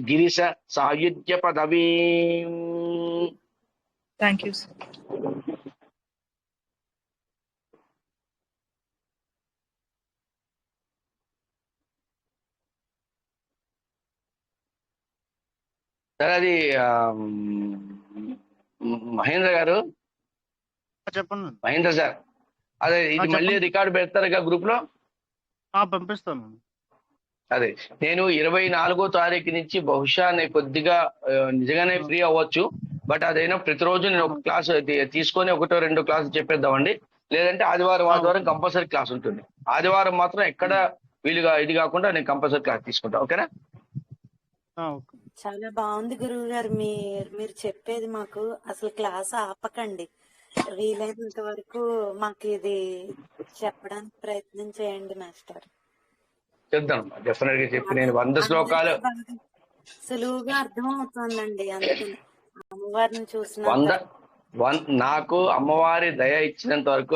గిరిశ సాయుధ్య పదవీం. Thank you sir. సరే, అది మహేంద్ర గారు, చెప్పండి. మహేంద్ర సార్, అదే ఇది మళ్ళీ రికార్డు పెడతారుగా గ్రూప్ లో? పంపిస్తాను. అదే, నేను 24వ తారీఖు నుంచి బహుశా నేను కొద్దిగా నిజంగానే ఫ్రీ అవ్వచ్చు. బట్ అదైనా ప్రతిరోజు నేను ఒక క్లాస్ తీసుకొని 1-2 క్లాసులు చెప్పేద్దామండి. లేదంటే ఆదివారం కంపల్సరీ క్లాస్ ఉంటుంది. ఆదివారం మాత్రం ఎక్కడ వీలుగా ఇది కాకుండా నేను కంపల్సరీ క్లాస్ తీసుకుంటా. ఓకేనా? చాలా బాగుంది గురువు గారు, మీరు చెప్పేది మాకు అసలు క్లాస్ ఆపకండి. వీలైనంత వరకు మాకు ఇది చెప్పడానికి ప్రయత్నం చేయండి మాస్టర్. చెప్తాను, డెఫినెట్ గా చెప్పి నేను 100 శ్లోకాలు సులువుగా అర్థం అవుతుందండి. అందుకని అమ్మవారిని చూసిన నాకు అమ్మవారి దయ ఇచ్చినంత వరకు